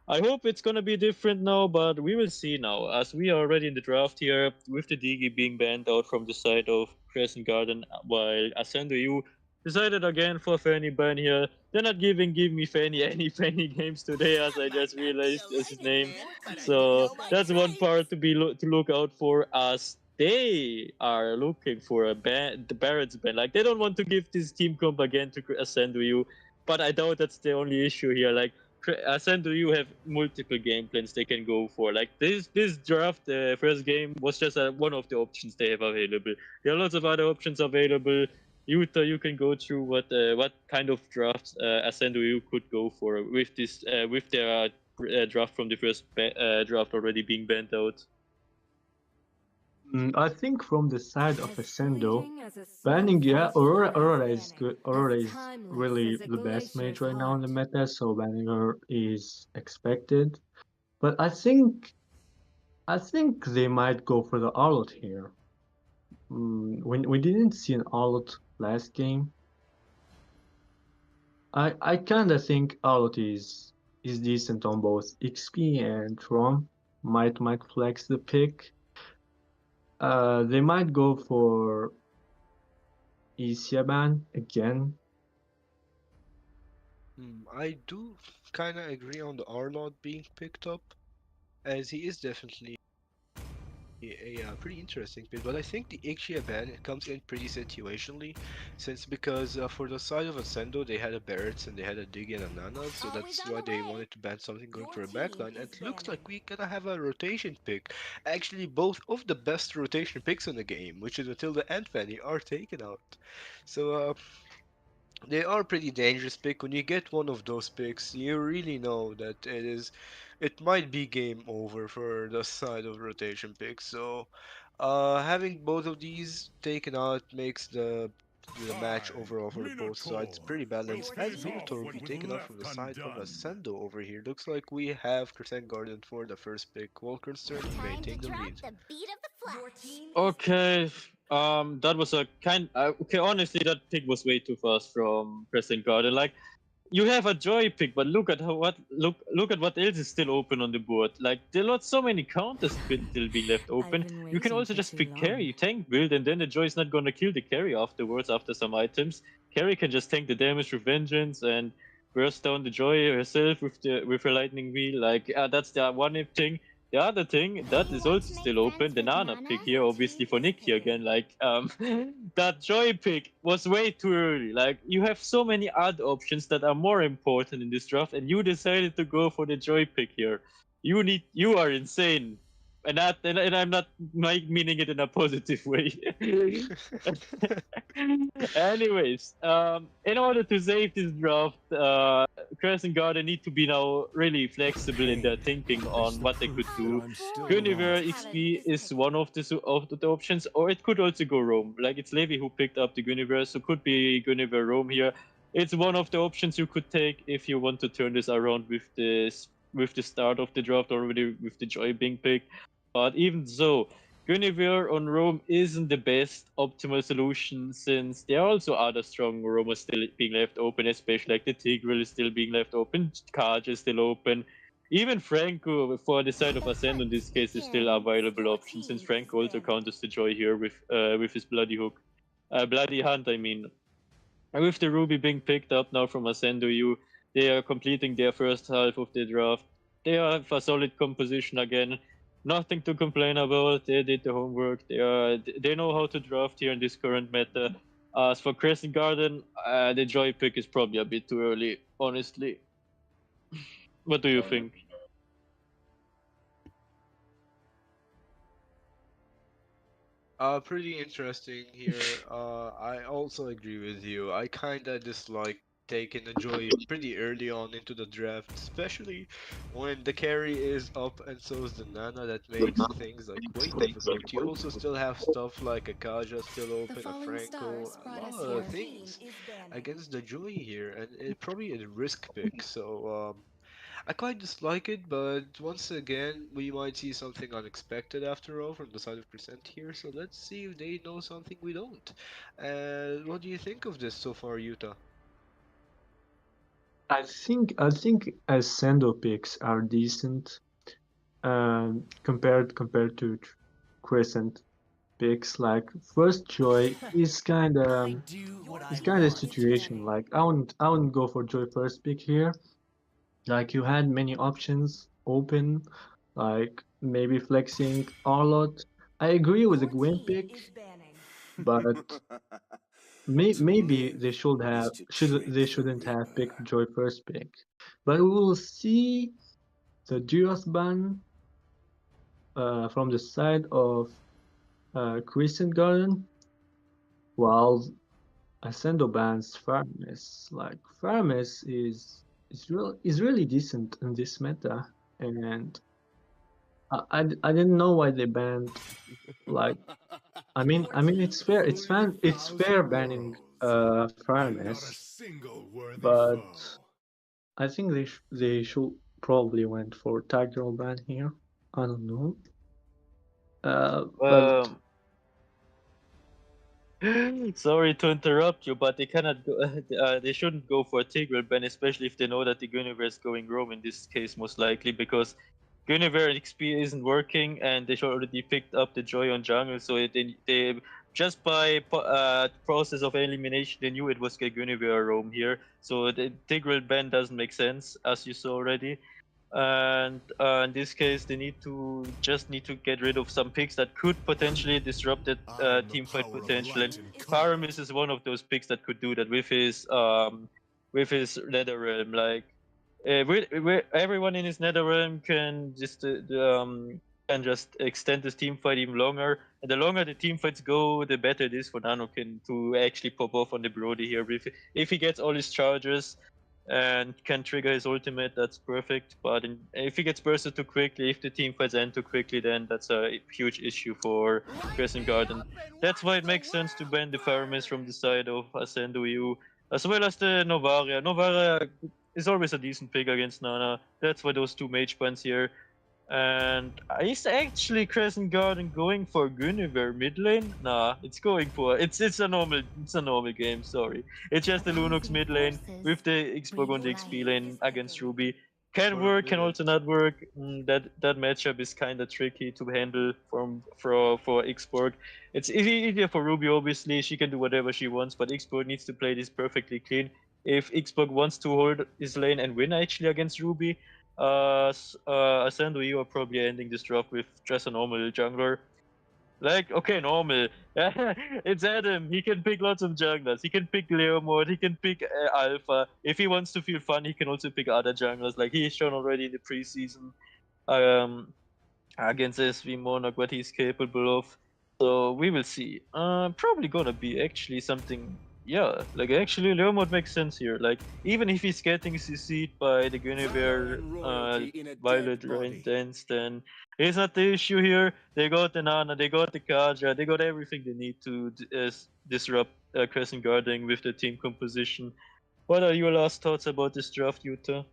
I hope it's gonna be different now, but we will see now. As we are already in the draft here, with the Digi being banned out from the side of Crescent Garden, while Ascendo U decided again for Fanny ban here. They're not giving Give Me Fanny any Fanny games today, as I just realized is his name. So that's one part to to look out for, as they are looking for a ban, the Barrett's ban. Like they don't want to give this team comp again to Ascendo U, but I doubt that's the only issue here. Like Ascendo, you have multiple game plans they can go for. Like this draft, the first game was just one of the options they have available. There are lots of other options available. You can go through what kind of drafts Ascendo you could go for with this with their draft from the first draft already being banned out. I think from the side of As Ascendo, fleeting as a banning, yeah, snowflake Aurora has is vanished. good. Aurora As is timeless really as a the best mage glacier's right now in the heart. meta, so banning her is expected. But I think they might go for the Arlot here. We didn't see an Arlot last game. I kinda think Arlot is decent on both XP and ROM. Might flex the pick. They might go for Isiaban again. I do kind of agree on the Arlott being picked up, as he is definitely a pretty interesting pick. But I think the Ixia ban it comes in pretty situationally, since because for the side of Ascendo they had a Barretts and they had a Dig and a Nana, so Always that's on why the they way. wanted to ban something going Your for a team backline. And is it looks banning. like we gonna have a rotation pick. Actually, both of the best rotation picks in the game, which is Matilda and Fanny, are taken out. So they are pretty dangerous pick. When you get one of those picks, you really know that it might be game over for the side of rotation picks. So, having both of these taken out makes the the match overall for both sides. Pretty balanced. As Minotaur will be taken up from the side of Ascendo over here. Looks like we have Crescent Garden for the first pick. Wolkenstern may Time to take the drop lead. the beat of the flash. Okay, that was a kind. Okay, honestly, that pick was way too fast from Crescent Garden. Like, you have a joy pick, but look at look at what else is still open on the board. Like, there are so many counters still being left open. been You can waiting also for just too pick long. carry, tank build, and then the joy is not gonna kill the carry afterwards after some items. Carry can just tank the damage with vengeance and burst down the joy herself with her lightning wheel. Like, that's the one thing. The other thing that You is want also to make still open, friends the with Nana Nana? pick here, obviously for Nick here again. Like, that joy pick was way too early. Like, you have so many other options that are more important in this draft, and you decided to go for the joy pick here. You are insane, and I'm not meaning it in a positive way. Anyways, in order to save this draft, Crescent Garden need to be now really flexible in their thinking on what they could do. Guinevere XP is one of the options, or it could also go Rome. Like, it's Levi who picked up the Guinevere, so could be Guinevere Rome here. It's one of the options you could take if you want to turn this around with the start of the draft already with the Joy being picked. But even so, Guinevere on Rome isn't the best optimal solution, since there are also other strong Romans still being left open, especially like the Tigreal is still being left open, Kaj is still open. Even Franco for the side of Ascend in this case is still a viable option, since Franco also counters the joy here with his bloody hook. Bloody hunt, I mean. And with the Ruby being picked up now from Ascendo U, they are completing their first half of the draft. They have a solid composition again. Nothing to complain about. They did the homework. They know how to draft here in this current meta. As for Crescent Garden, the joy pick is probably a bit too early, honestly. What do you think? Pretty interesting here. I also agree with you. I kinda dislike taking the joy pretty early on into the draft, especially when the carry is up and so is the Nana. That makes things like way difficult. You also still have stuff like a Kaja still open, a Franco, a lot of things against the joy here, and it probably a risk pick. So I quite dislike it, but once again, we might see something unexpected after all from the side of Crescent here. So let's see if they know something we don't. What do you think of this so far, Utah? I think Ascendo picks are decent compared to Crescent picks. Like first Joy is kind of situation. Like I wouldn't go for Joy first pick here. Like you had many options open, like maybe flexing Arlot. I agree with the Gwen pick, but maybe they shouldn't have picked Joy first pick. But we will see the Duos ban from the side of Crescent Garden, while Ascendo bans Farmes. Like Farmes is really decent in this meta, and I didn't know why they banned. Like I mean it's fair banning Farmes, but I think they should probably went for Tiger ban here. I don't know. But Um, Sorry to interrupt you, but they cannot go. They shouldn't go for a Tigreal ban, especially if they know that the Guinevere is going Rome in this case, most likely because Guinevere XP isn't working, and they should already picked up the Joy on jungle. So they just by process of elimination, they knew it was Guinevere Rome here. So the Tigreal ban doesn't make sense, as you saw already. And in this case, they need to get rid of some picks that could potentially disrupt the team fight potential. And Paramis is one of those picks that could do that with his Nether Realm. Like everyone in his Nether Realm can just extend this team fight even longer. And the longer the team fights go, the better it is for Nanokin to actually pop off on the Brody here. If he gets all his charges, and can trigger his ultimate, that's perfect. But if he gets bursted too quickly, if the team fights end too quickly, then that's a huge issue for Crescent Garden. That's why it makes sense to ban the Faramis from the side of Ascendo EU, as well as the Novaria. Novaria is always a decent pick against Nana. That's why those two mage bans here. And is actually Crescent Garden going for Guinevere mid lane? Nah, it's going for it's a normal game. Sorry, it's just the Lunox mid lane with the Xbox on the XP lane against Ruby. Can For a work, can minute. also not work. That matchup is kind of tricky to handle for Xborg. It's easier for Ruby, obviously. She can do whatever she wants, but Xborg needs to play this perfectly clean. If Xborg wants to hold his lane and win actually against Ruby, Ascendo, you are probably ending this drop with just a normal jungler. Like, okay, normal. It's Adam. He can pick lots of junglers. He can pick Leomord. He can pick Alpha. If he wants to feel fun, he can also pick other junglers. Like he's shown already in the preseason um, against SV Monarch what he's capable of. So we will see. Probably gonna be actually something. Yeah, like actually Leomord makes sense here. Like even if he's getting CC'd by the Guinevere Violet Rain Dance, then it's not the issue here. They got the Nana, they got the Kaja, they got everything they need to disrupt Crescent Guarding with the team composition. What are your last thoughts about this draft, Utah?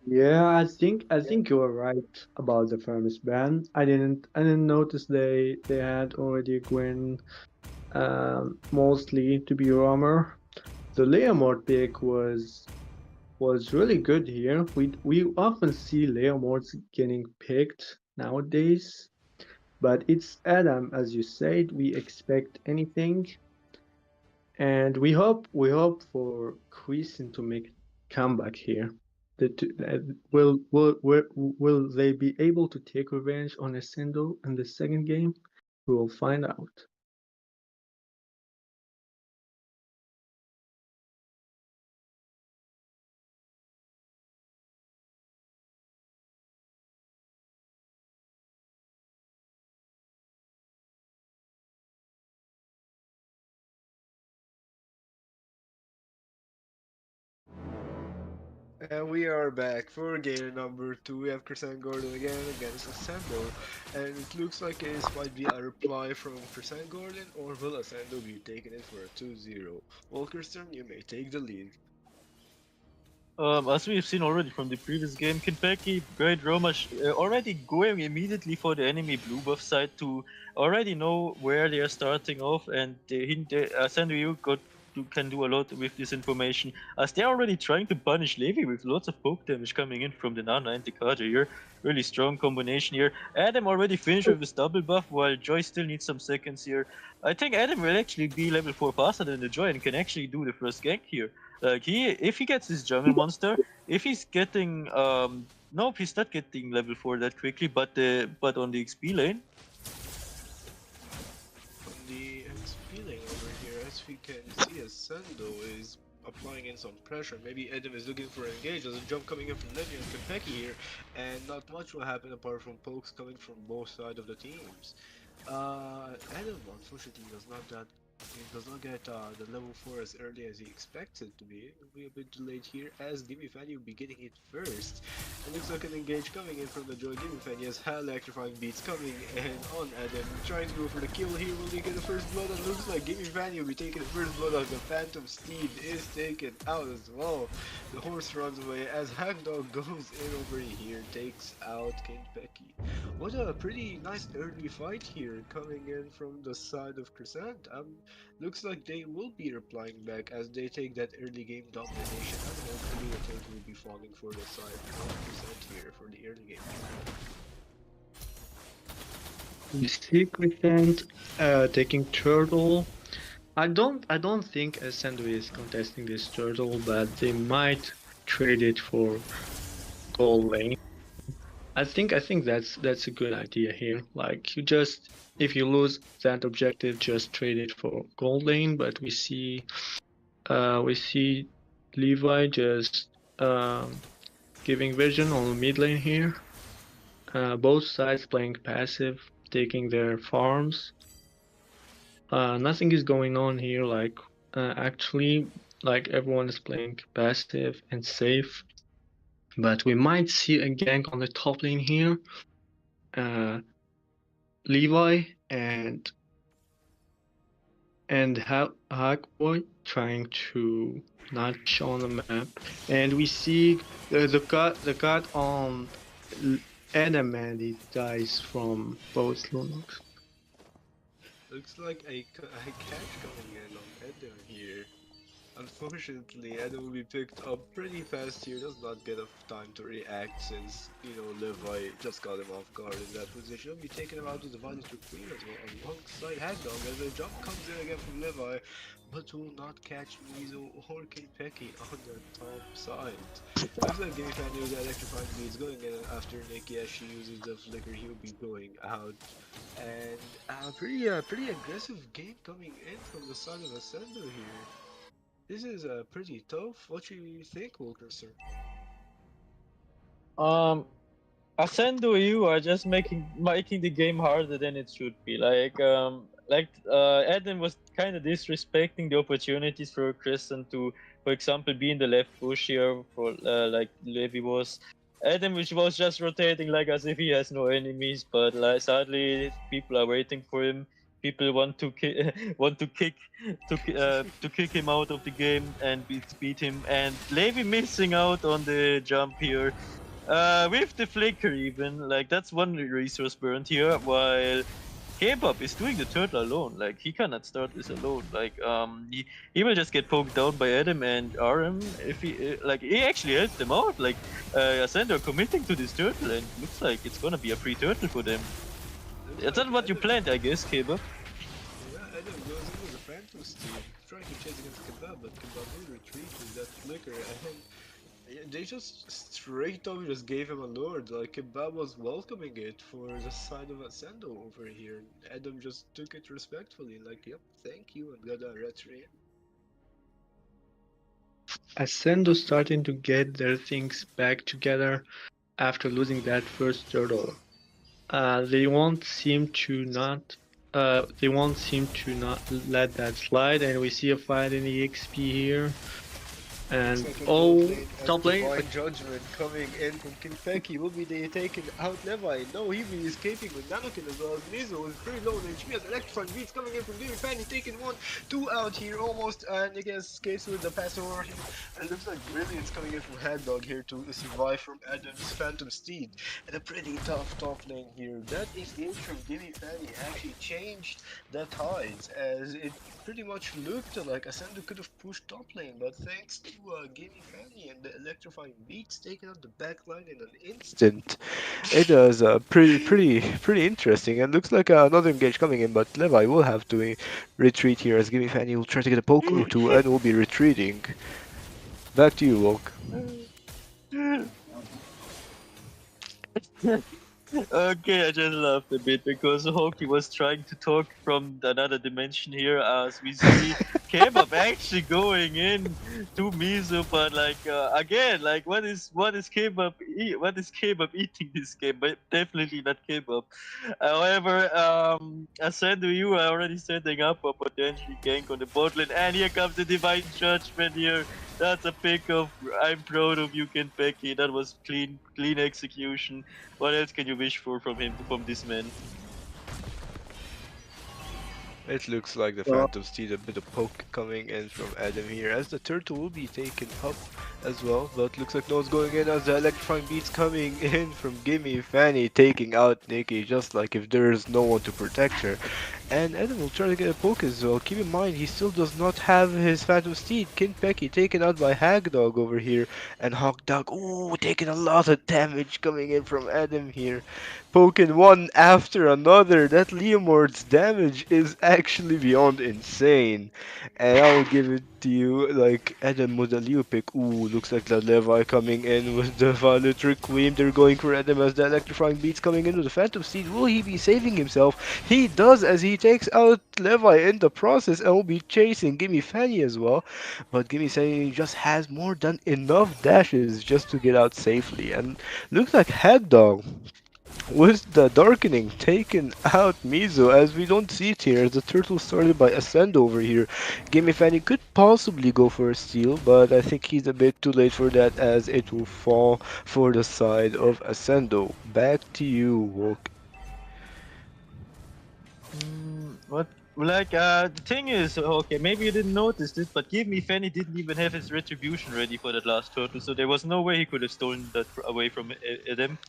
Yeah, I think you were right about the Firmus ban. I didn't notice they had already Gwen mostly to be roamer. The Leomord pick was really good here. We often see Leomords getting picked nowadays, but it's Adam, as you said. We expect anything, and we hope for Crescent to make comeback here. Will they be able to take revenge on Ascendo in the second game? We will find out. And we are back for game number 2. We have Crescent Gordon again against Ascendo. And it looks like this might be a reply from Crescent Gordon, or will Ascendo be taking it for a 2-0? Wilkerson, you may take the lead. As we've seen already from the previous game, Kentucky, Great Roma already going immediately for the enemy blue buff side to already know where they are starting off, and Sandryu can do a lot with this information, as they're already trying to punish Levi with lots of poke damage coming in from the Nana and the Kaja here. Really strong combination here. Adam already finished with his double buff, while Joy still needs some seconds here. I think Adam will actually be level 4 faster than the Joy and can actually do the first gank here. Like if he gets his jungle monster, if he's getting nope, he's not getting level 4 that quickly, but on the XP lane. On the feeling over here, as we can see, Ascendo is applying in some pressure. Maybe Adam is looking for an engage. There's a jump coming in from Levi and Kentucky here, and not much will happen apart from pokes coming from both sides of the teams. Adam unfortunately does not get the level 4 as early as he expected to be. It will be a bit delayed here, as Gimme Fanny will be getting it first. It looks like an engage coming in from the Joy. Gimme Fanny has had electrifying beats coming in on Adam, trying to go for the kill here. Will he get the first blood? And looks like Gimme Fanny will be taking the first blood as the Phantom Steed is taken out as well. The horse runs away as Hangdog goes in over here, takes out King Becky. What a pretty nice early fight here coming in from the side of Crescent. Looks like they will be replying back as they take that early game domination, and hopefully the turns will be falling for the side of Crescent here for the early game. We see Crescent taking turtle. I don't think Ascendo is contesting this turtle, but they might trade it for gold lane. I think that's a good idea here. Like if you lose that objective, just trade it for gold lane. But we see Levi just giving vision on mid lane here. Both sides playing passive, taking their farms. Nothing is going on here. Like actually, like everyone is playing passive and safe. But we might see a gank on the top lane here. Uh, Levi and Hackboy trying to not show on the map, and we see the cut on Adam, and he dies from both Lunox. Looks like a catch coming in on Eder here. Unfortunately, Eden will be picked up pretty fast here, does not get enough time to react since, Levi just got him off guard in that position. He'll be taking him out to the Violator Queen as well, alongside Hagdog as a jump comes in again from Levi, but will not catch Mizo or Kinpeki on the top side. Looks like Gimme Fan uses electrifying beats going in after Nikki as she uses the flicker, he'll be going out. And pretty aggressive game coming in from the side of Ascendo here. This is pretty tough. What do you think, Wilkerson? Um, Ascendo, you are just making the game harder than it should be. Adam was kind of disrespecting the opportunities for Crescent to, for example, be in the left bush here for like Levi was. Adam which was just rotating like as if he has no enemies, but like sadly people are waiting for him. People want to want to kick him out of the game and beat him. And Levi missing out on the jump here. With the flicker even, like that's one resource burned here, while Kebab is doing the turtle alone. Like he cannot start this alone. He will just get poked down by Adam and RM if he actually helped them out. Ascendo committing to this turtle, and looks like it's gonna be a free turtle for them. That's not what you planned, I guess, Kebab. Yeah, Adam goes in with a Phantom Steam, trying to chase against Kebab, but Kebab will retreat with that flicker, and they just straight up just gave him a lord. Like Kebab was welcoming it for the side of Ascendo over here. Adam just took it respectfully, like, yep, thank you, and got a retreat. Ascendo starting to get their things back together after losing that first turtle. They won't seem to not. They won't seem to not let that slide, and we see a fight in the XP here. And top lane. Divine Judgment coming in from Kinpeki. Will be they taking out Levi? No, he'll be escaping with Nanokin as well as Mizo is pretty low on HP as electrifying beats coming in from Jimmy Fanny, taking 1-2 out here almost, and again escapes with the pass over him. And looks like Brilliance coming in from Hagdog here to survive from Adam's Phantom Steed. And a pretty tough top lane here. That is the age from Jimmy Fanny actually changed the tides, as it pretty much looked like Ascendo could have pushed top lane, but thanks to Gimme Fanny and the electrifying beats taking out the backline in an instant. It was pretty interesting, and looks like another engage coming in, but Levi will have to retreat here as Gimme Fanny will try to get a poke or two and will be retreating. Back to you, Volk. Okay, I just laughed a bit because Hoki was trying to talk from another dimension here as we see Kebab actually going in to Mizu, but again, like what is Kebab eating this game? But definitely not Kebab. However, Ascendo, you are already setting up a potentially gank on the bot lane, and here comes the Divine Judgment here. That's a pick of I'm proud of you, Kenpeki. That was clean execution. What else can you wish for from this man? It looks like the Phantom Steed, a bit of poke coming in from Adam here, as the turtle will be taken up as well, but looks like no one's going in as the electrifying beats coming in from Gimme Fanny, taking out Nikki, just like if there's no one to protect her. And Adam will try to get a poke as well. Keep in mind, he still does not have his Phantom Steed. Kinpeki taken out by Hagdog over here, and Hogdog, ooh, taking a lot of damage coming in from Adam here. Poking one after another. That Leomord's damage is actually beyond insane. And I will give it to you, like, Adam with a Leo pick. Ooh, looks like the Levi coming in with the Violet Requiem. They're going for Adam as the electrifying beats coming in with the Phantom Steed. Will he be saving himself? He does, as he takes out Levi in the process and will be chasing Gimme Fanny as well. But Gimme Fanny just has more than enough dashes just to get out safely. And looks like Hagdog with the darkening taken out Mizo, as we don't see it here. The turtle started by Ascend over here. Game Fanny could possibly go for a steal, but I think he's a bit too late for that, as it will fall for the side of Ascendo. Back to you, Wolk. What? Like, the thing is, okay, maybe you didn't notice this, but Give Me Fanny didn't even have his retribution ready for that last turtle, so there was no way he could have stolen that away from Adam.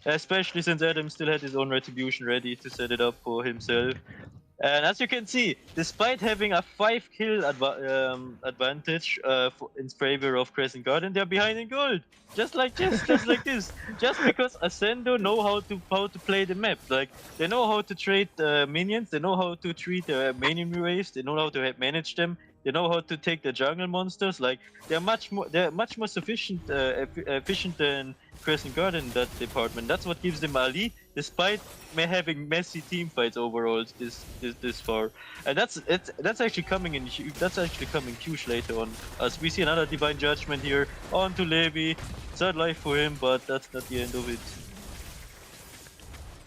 Especially since Adam still had his own retribution ready to set it up for himself. And as you can see, despite having a 5 kill advantage in favor of Crescent Garden, they're behind in gold. Just like this. Just because Ascendo know how to play the map. Like they know how to trade minions, they know how to treat minion waves, they know how to manage them. They know how to take the jungle monsters. Like they're much more efficient than Crescent Garden in that department. That's what gives them a lead, despite having messy team fights overall this far. And that's actually coming in. That's actually coming huge later on, as we see another Divine Judgment here on to Levi. Third life for him, but that's not the end of it.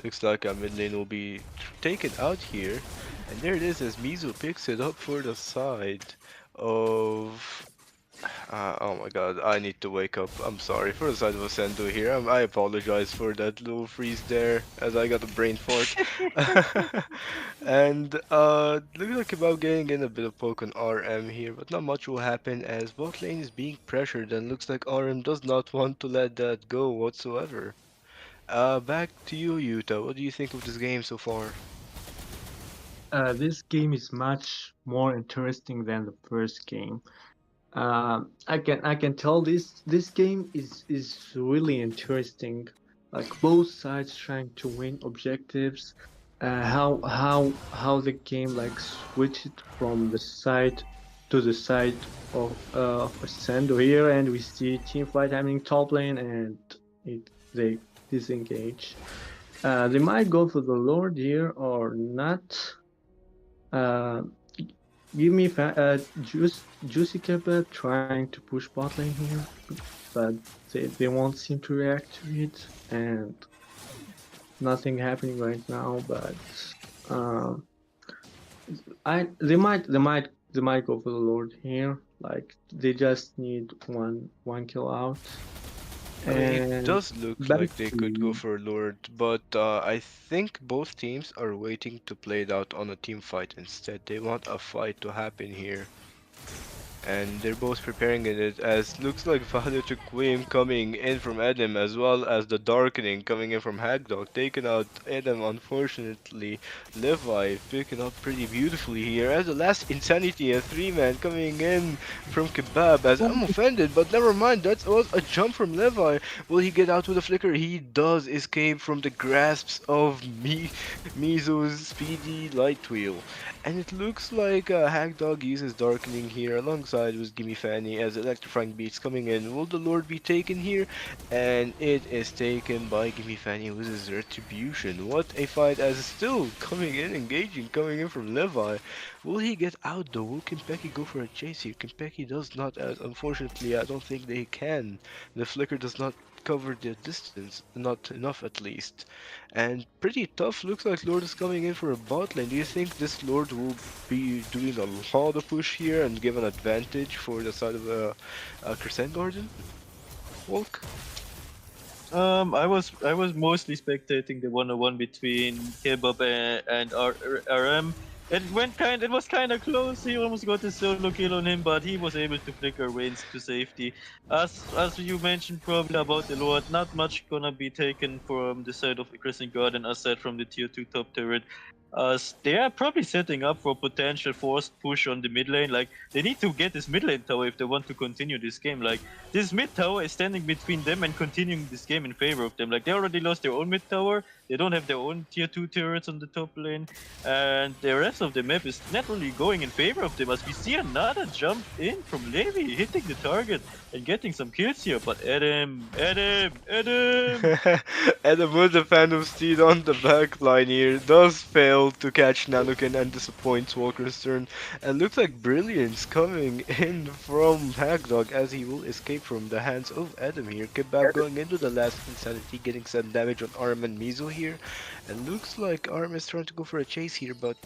Looks like a mid lane will be taken out here. And there it is as Mizo picks it up for the side of... oh my god, I need to wake up. I'm sorry for the side of Ascendo here. I apologize for that little freeze there, as I got a brain fart. And looks like about getting in a bit of poke on RM here, but not much will happen as bot lane is being pressured and looks like RM does not want to let that go whatsoever. Back to you, Yuta. What do you think of this game so far? This game is much more interesting than the first game. I can tell this game is really interesting. Like both sides trying to win objectives. How the game like switched from the side to the side of Ascendo here, and we see team fight happening top lane, and they disengage. They might go for the Lord here or not. Give me Juicy Kepler trying to push bot lane here, but they won't seem to react to it, and nothing happening right now. But they might go for the Lord here. Like they just need one kill out. I mean, it does And look back like they could go to for Lord, but I think both teams are waiting to play it out on a team fight instead. They want a fight to happen here. And they're both preparing it as looks like Valutic Queen coming in from Adam, as well as the Darkening coming in from Hagdog, taking out Adam. Unfortunately, Levi picking up pretty beautifully here as the last Insanity, a 3-man coming in from Kebab, as I'm offended, but never mind, that was a jump from Levi. Will he get out with a flicker? He does escape from the grasps of Mizo's speedy light wheel. And it looks like Hagdog uses Darkening here alongside with Gimme Fanny as electrifying beats coming in. Will the Lord be taken here? And it is taken by Gimme Fanny with his Retribution. What a fight, as still coming in, engaging, coming in from Levi. Will he get out though? Will Kimpeki go for a chase here? Kimpeki does not, as unfortunately I don't think they can. The flicker does not cover the distance, not enough at least. And pretty tough, looks like Lord is coming in for a bot lane. Do you think this Lord will be doing a lot of push here and give an advantage for the side of a Crescent Garden? Walk? I was mostly spectating the 1-on-1 between Kebab and RM. It was kind of close. He almost got a solo kill on him, but he was able to flicker ways to safety. As you mentioned probably about the Lord, not much gonna be taken from the side of the Crescent Garden aside from the tier 2 top turret. They are probably setting up for potential forced push on the mid lane. Like they need to get this mid lane tower if they want to continue this game. Like this mid tower is standing between them and continuing this game in favor of them. Like they already lost their own mid tower. They don't have their own tier 2 turrets on the top lane, and the rest of the map is not really going in favor of them. As we see another jump in from Levi, hitting the target and getting some kills here. But Adam. Adam with the Phantom Steed on the back line here does fail failed to catch Nanukin and disappoints Walker's turn. And looks like Brilliance coming in from Hagdog as he will escape from the hands of Adam here. Kebab going into the last Insanity, getting some damage on Arm and Mizo here. And looks like Arm is trying to go for a chase here, but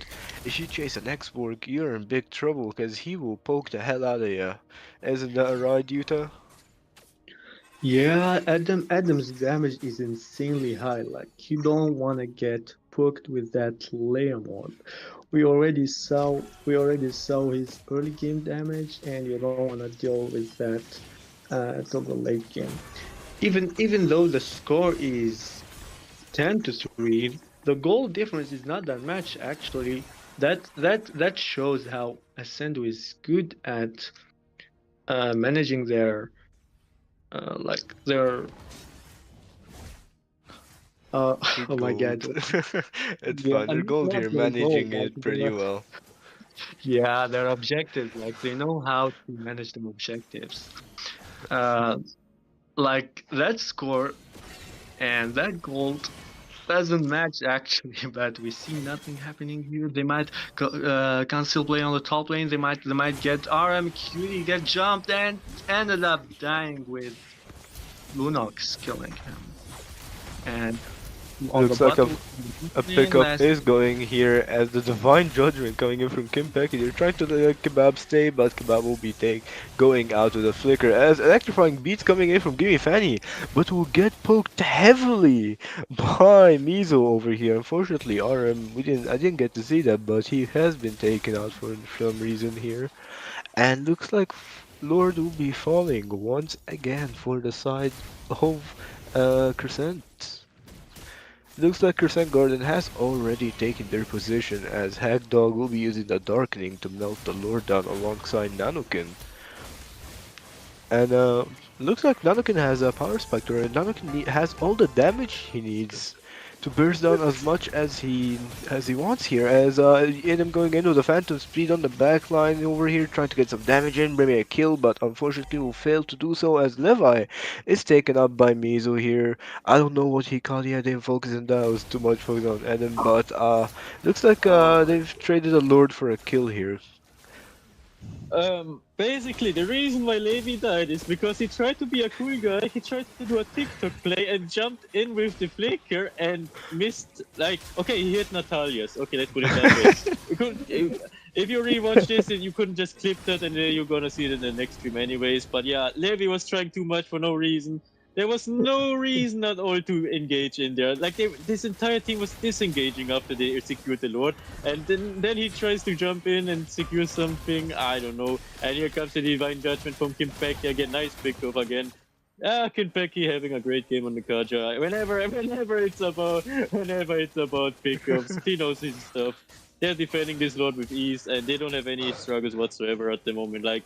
if you chase an X-Borg, you're in big trouble because he will poke the hell out of you. Isn't that right, Yuta? Yeah, Adam's damage is insanely high. Like you don't want to get poked with that layer mod. We already saw his early game damage, and you don't want to deal with that till the late game. Even though the score is 10-3, the goal difference is not that much actually. That shows how Ascendo is good at managing their like their Good oh my gold. god. It's Yeah, fine. They're and gold not here, their goal. managing Like it pretty well. yeah, their objectives. Like they know how to manage them objectives. Uh, like that score and that gold doesn't match actually, but we see nothing happening here. They might cancel play on the top lane. They might get RM Cutie get jumped and ended up dying with Lunox killing him. And on the Looks like bottom a lane, pickup last is going here as the Divine Judgment coming in from Kim Pecky. They're trying to let Kebab stay, but Kebab will be going out with a flicker as electrifying beats coming in from Gimme Fanny, but will get poked heavily by Mizo over here. Unfortunately, RM, I didn't get to see that, but he has been taken out for some reason here, and looks like Lord will be falling once again for the side of Crescent. Looks like Crescent Garden has already taken their position as Hagdog will be using the Darkening to melt the Lord down alongside Nanokin. And looks like Nanokin has a Power Spectre and Nanokin has all the damage he needs to burst down as much as he wants here. As him going into the Phantom Speed on the back line over here, trying to get some damage in, maybe a kill, but unfortunately will fail to do so as Levi is taken up by Mizo here. I don't know what he caught. Yeah, didn't focus on that. It was too much focus on Adam, but looks like they've traded a Lord for a kill here. Basically, the reason why Levi died is because he tried to be a cool guy. He tried to do a TikTok play and jumped in with the flicker and missed. Like, okay, he hit Natalia's. Okay, let's put it that way. If you rewatch this, you couldn't just clip that, and then you're gonna see it in the next stream, anyways. But yeah, Levi was trying too much for no reason. There was no reason at all to engage in there. Like this entire team was disengaging after they secured the Lord, and then he tries to jump in and secure something. I don't know. And here comes the Divine Judgment from Kimpeki again. Nice pickup again. Kimpeki having a great game on the Kaja. Whenever it's about pickups, he knows his stuff. They're defending this Lord with ease, and they don't have any struggles whatsoever at the moment. Like,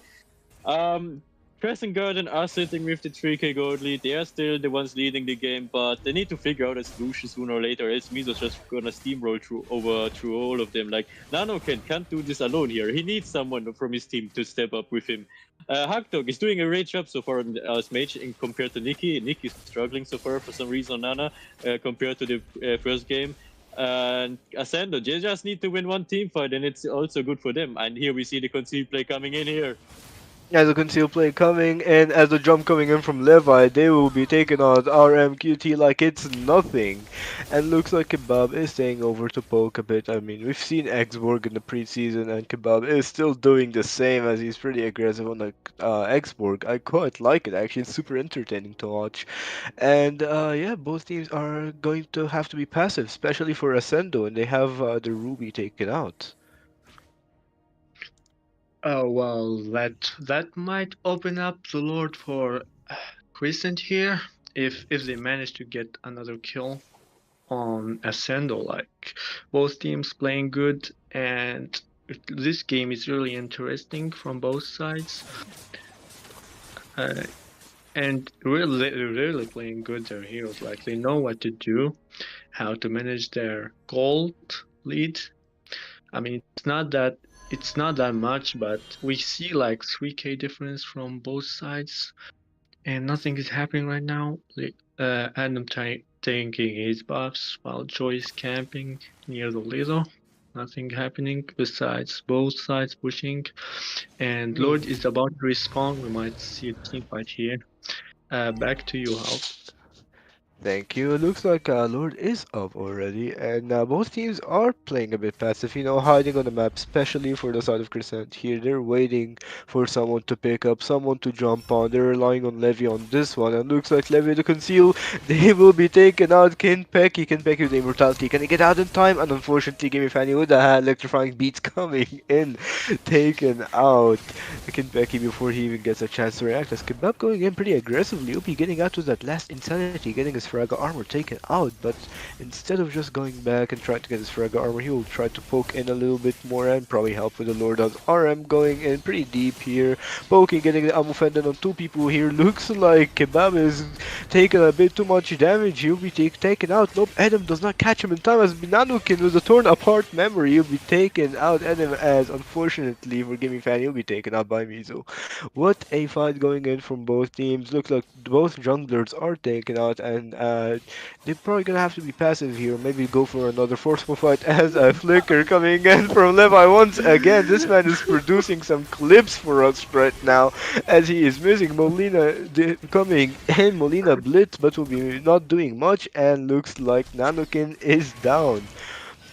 Crescent Garden are sitting with the 3k gold lead. They are still the ones leading the game, but they need to figure out a solution sooner or later, else Mizo's just gonna steamroll through all of them. Like, Nanoken can't do this alone here. He needs someone from his team to step up with him. Hakdog is doing a great job so far as mage compared to Nikki. Nikki's struggling so far for some reason on Nana compared to the first game. And Ascendo, they just need to win one team fight, and it's also good for them. And here we see the concealed play coming in here. As a concealed play coming, and as a jump coming in from Levi, they will be taking out RMQT like it's nothing. And looks like Kebab is staying over to poke a bit. I mean, we've seen Xborg in the preseason, and Kebab is still doing the same as he's pretty aggressive on the Xborg. I quite like it, actually. It's super entertaining to watch. And yeah, both teams are going to have to be passive, especially for Ascendo, and they have the Ruby taken out. oh well, that might open up the Lord for Crescent here if they manage to get another kill on Ascendo. Like both teams playing good, and this game is really interesting from both sides. And really playing good their heroes. Like they know what to do, how to manage their gold lead. I mean, it's not that much, but we see like 3k difference from both sides, and nothing is happening right now. Adam taking his buffs while Joy is camping near the Lido. Nothing happening besides both sides pushing. And Hmm. Lord is about to respawn. We might see a team fight here. Back to you, Hal. Thank you. It looks like Lord is up already, and both teams are playing a bit passive, hiding on the map, especially for the side of Crescent here. They're waiting for someone to pick up, someone to jump on. They're relying on Levy on this one, and looks like Levy to conceal. They will be taken out. Kinpecky. Kinpecky with the immortality. Can he get out in time? And unfortunately, Gimme Fanny with the electrifying beats coming in, taken out. Kinpecky before he even gets a chance to react. As Kebab going in pretty aggressively. He'll be getting out to that last insanity, getting his Fragga armor taken out, but instead of just going back and trying to get his Fragga armor, he will try to poke in a little bit more and probably help with the Lord of RM going in pretty deep here. Poking, getting the ammo fended on two people here. Looks like Kebab is taking a bit too much damage. He'll be taken out. Nope, Adam does not catch him in time as Binanukin with a torn apart memory. He'll be taken out. Adam as unfortunately for Gimme Fan, he'll be taken out by Mizo. What a fight going in from both teams. Looks like both junglers are taken out, and they're probably gonna have to be passive here. Maybe go for another forceful fight as a flicker coming in from Levi once again. This man is producing some clips for us right now as he is missing Molina coming in. Molina blitz, but will be not doing much, and looks like Nanokin is down.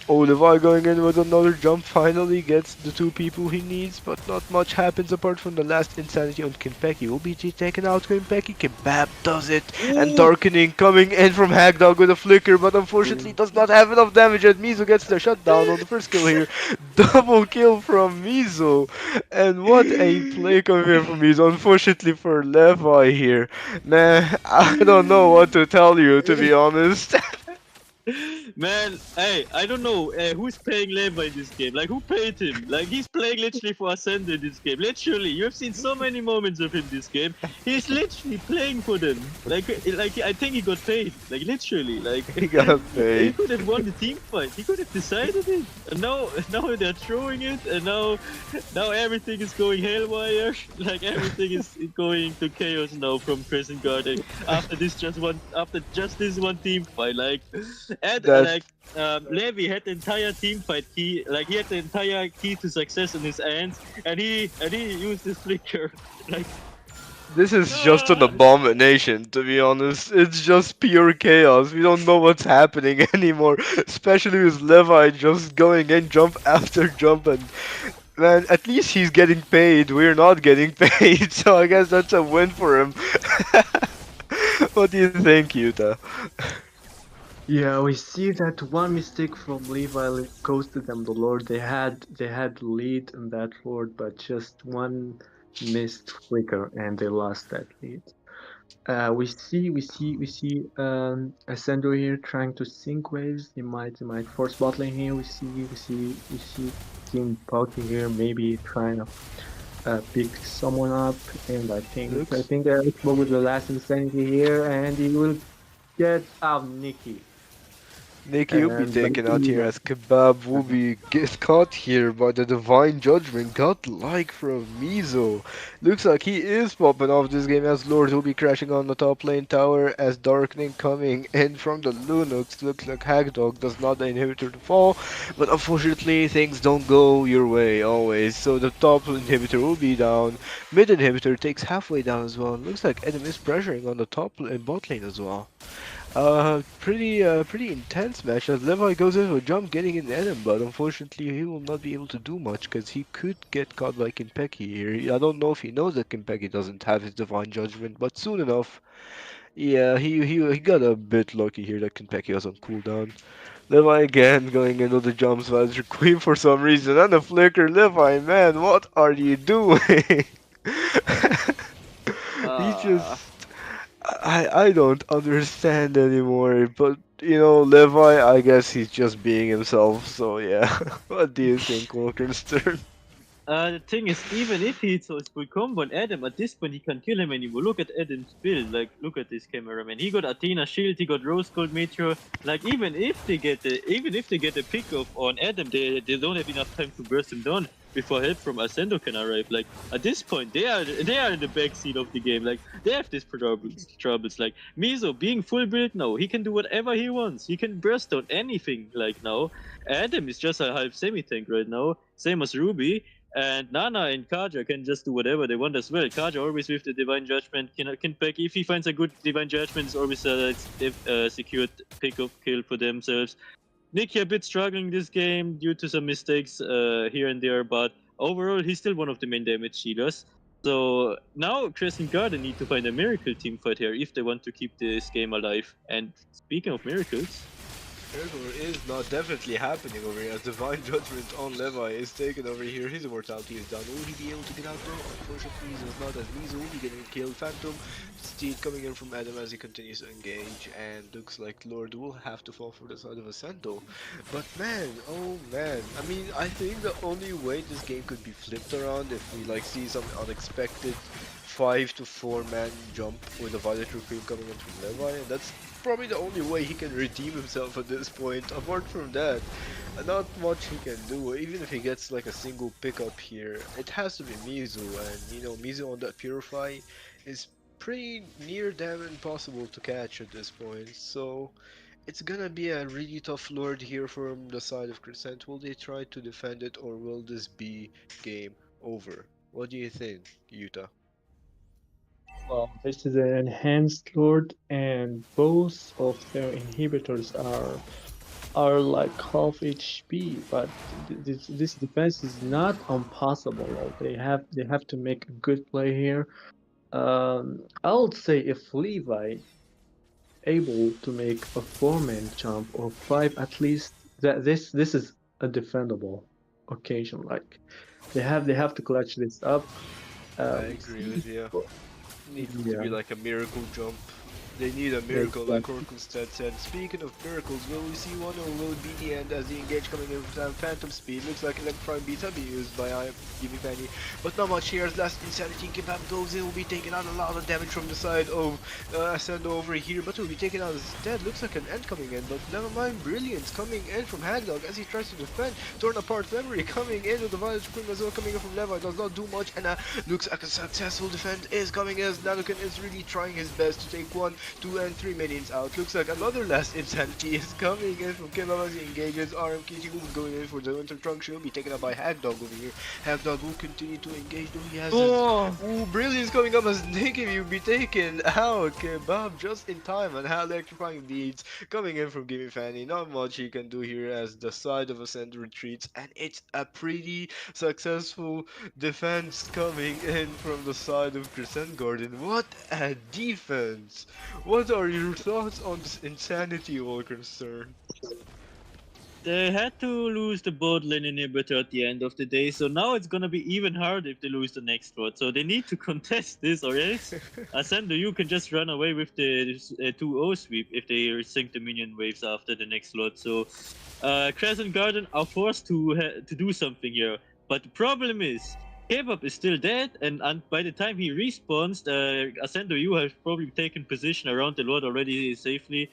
Olivar going in with another jump finally gets the two people he needs, but not much happens apart from the last insanity on Kinpeki. Will be taken out. Kinpeki Kebab does it, and Ooh. Darkening coming in from Hagdog with a flicker, but unfortunately does not have enough damage. And Mizo gets the shutdown on the first kill here. Double kill from Mizo, and what a play coming here from Mizo. Unfortunately for Levi here, man, I don't know what to tell you to be honest. Man, hey, I don't know who's paying Leva in this game. Like, who paid him? Like, he's playing literally for ASCENDO in this game. Literally, you have seen so many moments of him this game. He's literally playing for them. Like I think he got paid. Like, literally, like He got he paid. could have won the team fight. He could have decided it. And now they're throwing it, and now everything is going haywire. Like, everything is going to chaos now from Crescent Garden after just this one team fight. Like. And That Levi had the entire team fight key, like he had the entire key to success in his hands, and he used his flicker. Like, This is just an abomination, to be honest. It's just pure chaos. We don't know what's happening anymore, especially with Levi just going in jump after jump. And man, at least he's getting paid. We're not getting paid, so I guess that's a win for him. What do you think, Yuta? Yeah, we see that one mistake from Levi costed them the Lord. They had lead in that Lord, but just one missed flicker and they lost that lead. We see Ascendo here trying to sync waves. He might force bottling here. We see Team Poki here maybe trying to pick someone up, and I think I Looks think Alex Bob with the last insanity here, and he will get out Nikki. Nikki will be And taken out here as Kebab will be get caught here by the divine judgment godlike from Mizo. Looks like he is popping off this game as Lord will be crashing on the top lane tower as Darkening coming in from the Lunox. Looks like Hagdog does not the inhibitor to fall, but unfortunately things don't go your way always. So the top inhibitor will be down. Mid inhibitor takes halfway down as well. Looks like Adam is pressuring on the top and bot lane as well. Pretty intense match as Levi goes into a jump getting in Adam, but unfortunately he will not be able to do much because he could get caught by Kimpeki here. I don't know if he knows that Kimpeki doesn't have his divine judgment, but soon enough, yeah, he got a bit lucky here that Kimpeki was on cooldown. Levi again going into the jumps as Queen for some reason and a flicker. Levi, man, what are you doing? He uh, just I don't understand anymore, but Levi, I guess he's just being himself, so yeah. What do you think, Wilkinson? the thing is, even if he hits his full combo on Adam, at this point he can't kill him anymore. Look at Adam's build. Like, look at this cameraman. He got Athena shield. He got Rose Gold Meteor. Like, even if they get a pick off on Adam, they don't have enough time to burst him down before help from Ascendo can arrive. Like at this point, they are in the backseat of the game. Like they have these troubles. Like Mizo being full build now, he can do whatever he wants. He can burst out anything. Like now, Adam is just a half semi tank right now, same as Ruby. And Nana and Kaja can just do whatever they want as well. Kaja always with the Divine Judgment can back. If he finds a good Divine Judgment, it's always a secured pick-up kill for themselves. Nicky a bit struggling this game due to some mistakes here and there, but overall he's still one of the main damage dealers. So now Crescent Garden need to find a miracle team fight here if they want to keep this game alive. And speaking of miracles, Miracle is not definitely happening over here as Divine Judgment on Levi is taken over here. His immortality is done. Will he be able to get out though? Unfortunately, he's not, as Mizo will be getting killed. Phantom Steed coming in from Adam as he continues to engage, and looks like Lord will have to fall for the side of Ascendo. But man, oh man, I mean, I think the only way this game could be flipped around if we like see some unexpected 5 to 4 man jump with a Violet Recruit coming in from Levi, and that's probably the only way he can redeem himself at this point. Apart from that, not much he can do. Even if he gets like a single pickup here, it has to be Mizu, and you know, Mizu on that Purify is pretty near damn impossible to catch at this point. So it's gonna be a really tough Lord here from the side of Crescent. Will they try to defend it, or will this be game over? What do you think, Yuta? Well, this is an enhanced lord, and both of their inhibitors are like half HP. But this defense is not impossible. They have to make a good play here. I would say if Levi able to make a 4-man jump or 5 at least, that this is a defendable occasion. Like they have to clutch this up. I agree with you. Needs to be Yeah, like a miracle jump. They need a miracle, like exactly. Orkunstad said. Speaking of miracles, will we see one or will it be the end as the engage coming in with Phantom Speed? Looks like Electron Beats have been used by Jimmy Penny, but not much here as last Insanity Kebab goes in. Will be taking out a lot of damage from the side of Ascendo over here, but will be taken out instead. Looks like an end coming in, but never mind. Brilliance coming in from Hagdog as he tries to defend. Torn apart memory coming in with the Violet Queen as well coming in from Levi. Does not do much, and looks like a successful defense is coming as Nanukin is really trying his best to take 1, 2, and 3 minions out. Looks like another last Insanity is coming in from Kebab as he engages. RMKG will be going in for the Winter Trunk. She'll be taken up by Hagdog over here. Hagdog will continue to engage though he has his... Ooh, Brilliance coming up as Nicky will be taken out. Kebab just in time, and how electrifying beats coming in from Gimme Fanny. Not much he can do here as the side of Ascend retreats, and it's a pretty successful defense coming in from the side of Crescent Garden. What a defense! What are your thoughts on this Insanity all concerned? they had to lose the bot lane inhibitor at the end of the day, so now it's gonna be even harder if they lose the next slot. So they need to contest this, or else Ascendo, you can just run away with the 2-0 sweep if they sync the minion waves after the next slot. So Crescent Garden are forced to do something here. But the problem is, Kebab is still dead, and by the time he respawns, Ascendo, you have probably taken position around the Lord already safely,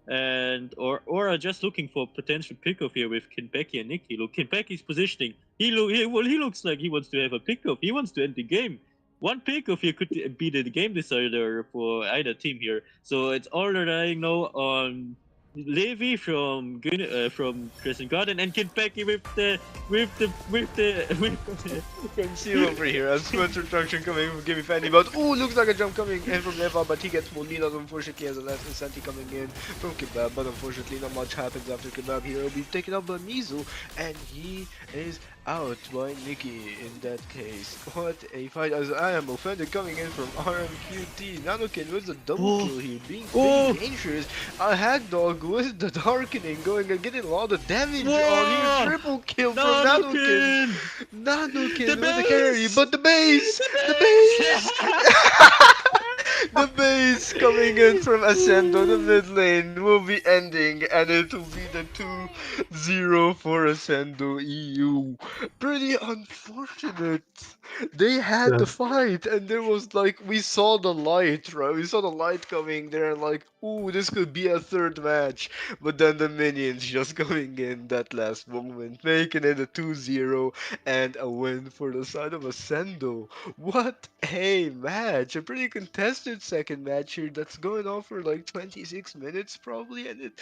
and or are just looking for potential pickoff here with Kinpeki and Nicky. Look, Kinpeki's positioning. He looks like he wants to have a pickoff. He wants to end the game. One pickoff here could be the game decider for either team here. So it's all relying now on Levi from Crescent Garden and Kinpeki with the Can see over here as Winter Traction coming from Gimme Fanny, but ooh, looks like a jump coming in from Leva, but he gets bullied out unfortunately as a last Insanity coming in from Kebab, but unfortunately not much happens after Kebab here. Will be taken up by Mizu, and he is out by Nikki in that case. What a fight, as I am offended coming in from RMQT. Nanukin with a double kill here, being pretty dangerous. A Hagdog with the Darkening going and getting a lot of damage on here. Triple kill from Nanukin. Nanukin with the carry, but the base! The base! The base coming in from Ascendo, the mid lane will be ending, and it will be the 2-0 for Ascendo EU. Pretty unfortunate They had Yeah. the fight, and there was like we saw the light, right? We saw the light coming there, and like, ooh, this could be a third match. But then the minions just coming in that last moment, making it a 2-0 and a win for the side of Ascendo. What a match! A pretty contested second match here that's going on for like 26 minutes probably, and it,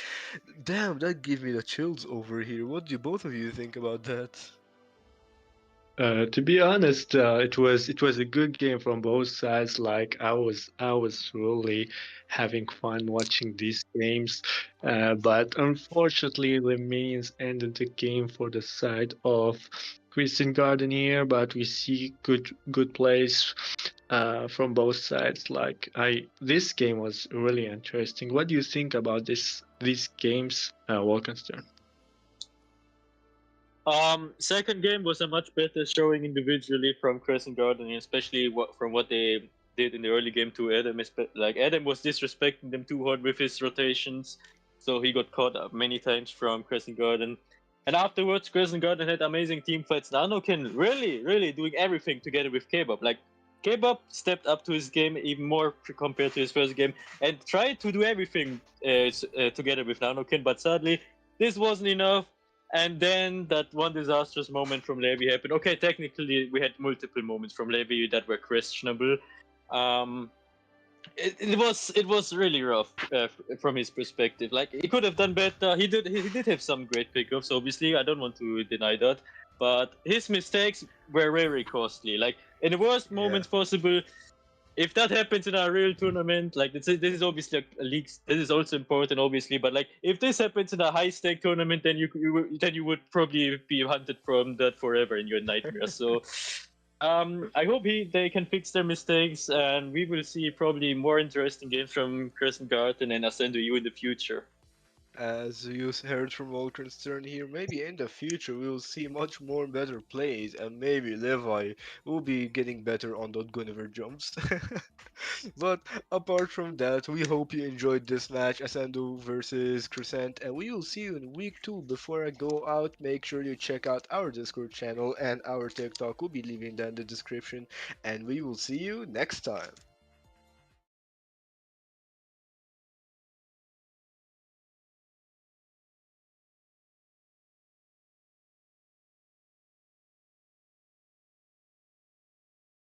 damn, that gave me the chills over here. What do both of you think about that? To be honest, it was a good game from both sides. Like I was really having fun watching these games, but unfortunately the minions ended the game for the side of Christian Garden here. But we see good plays from both sides. Like this game was really interesting. What do you think about these games, Wolkenstern? Second game was a much better showing individually from Crescent Garden, especially from what they did in the early game to Adam. Like Adam was disrespecting them too hard with his rotations, so he got caught up many times from Crescent Garden. And afterwards, Crescent Garden had amazing team fights. Nanoken really doing everything together with Kebab. Like Kebab stepped up to his game even more compared to his first game and tried to do everything together with Nanoken, but sadly this wasn't enough. And then that one disastrous moment from Levy happened. Okay, technically we had multiple moments from Levy that were questionable. Um, it was really rough from his perspective. Like he could have done better. He did have some great pickups. Obviously, I don't want to deny that. But his mistakes were very costly. Like in the worst moments possible, if that happens in a real tournament, like this is obviously a league. This is also important, obviously. But like if this happens in a high stake tournament, then you would probably be hunted from that forever in your nightmares. So, I hope they can fix their mistakes, and we will see probably more interesting games from Crescent Garden and Ascendo U in the future. As you heard from Wolkenstern here, maybe in the future we will see much more better plays, and maybe Levi will be getting better on those Guinevere jumps. But apart from that, we hope you enjoyed this match, Ascendo versus Crescent, and we will see you in week 2. Before I go out, make sure you check out our Discord channel and our TikTok. We'll be leaving that in the description, and we will see you next time.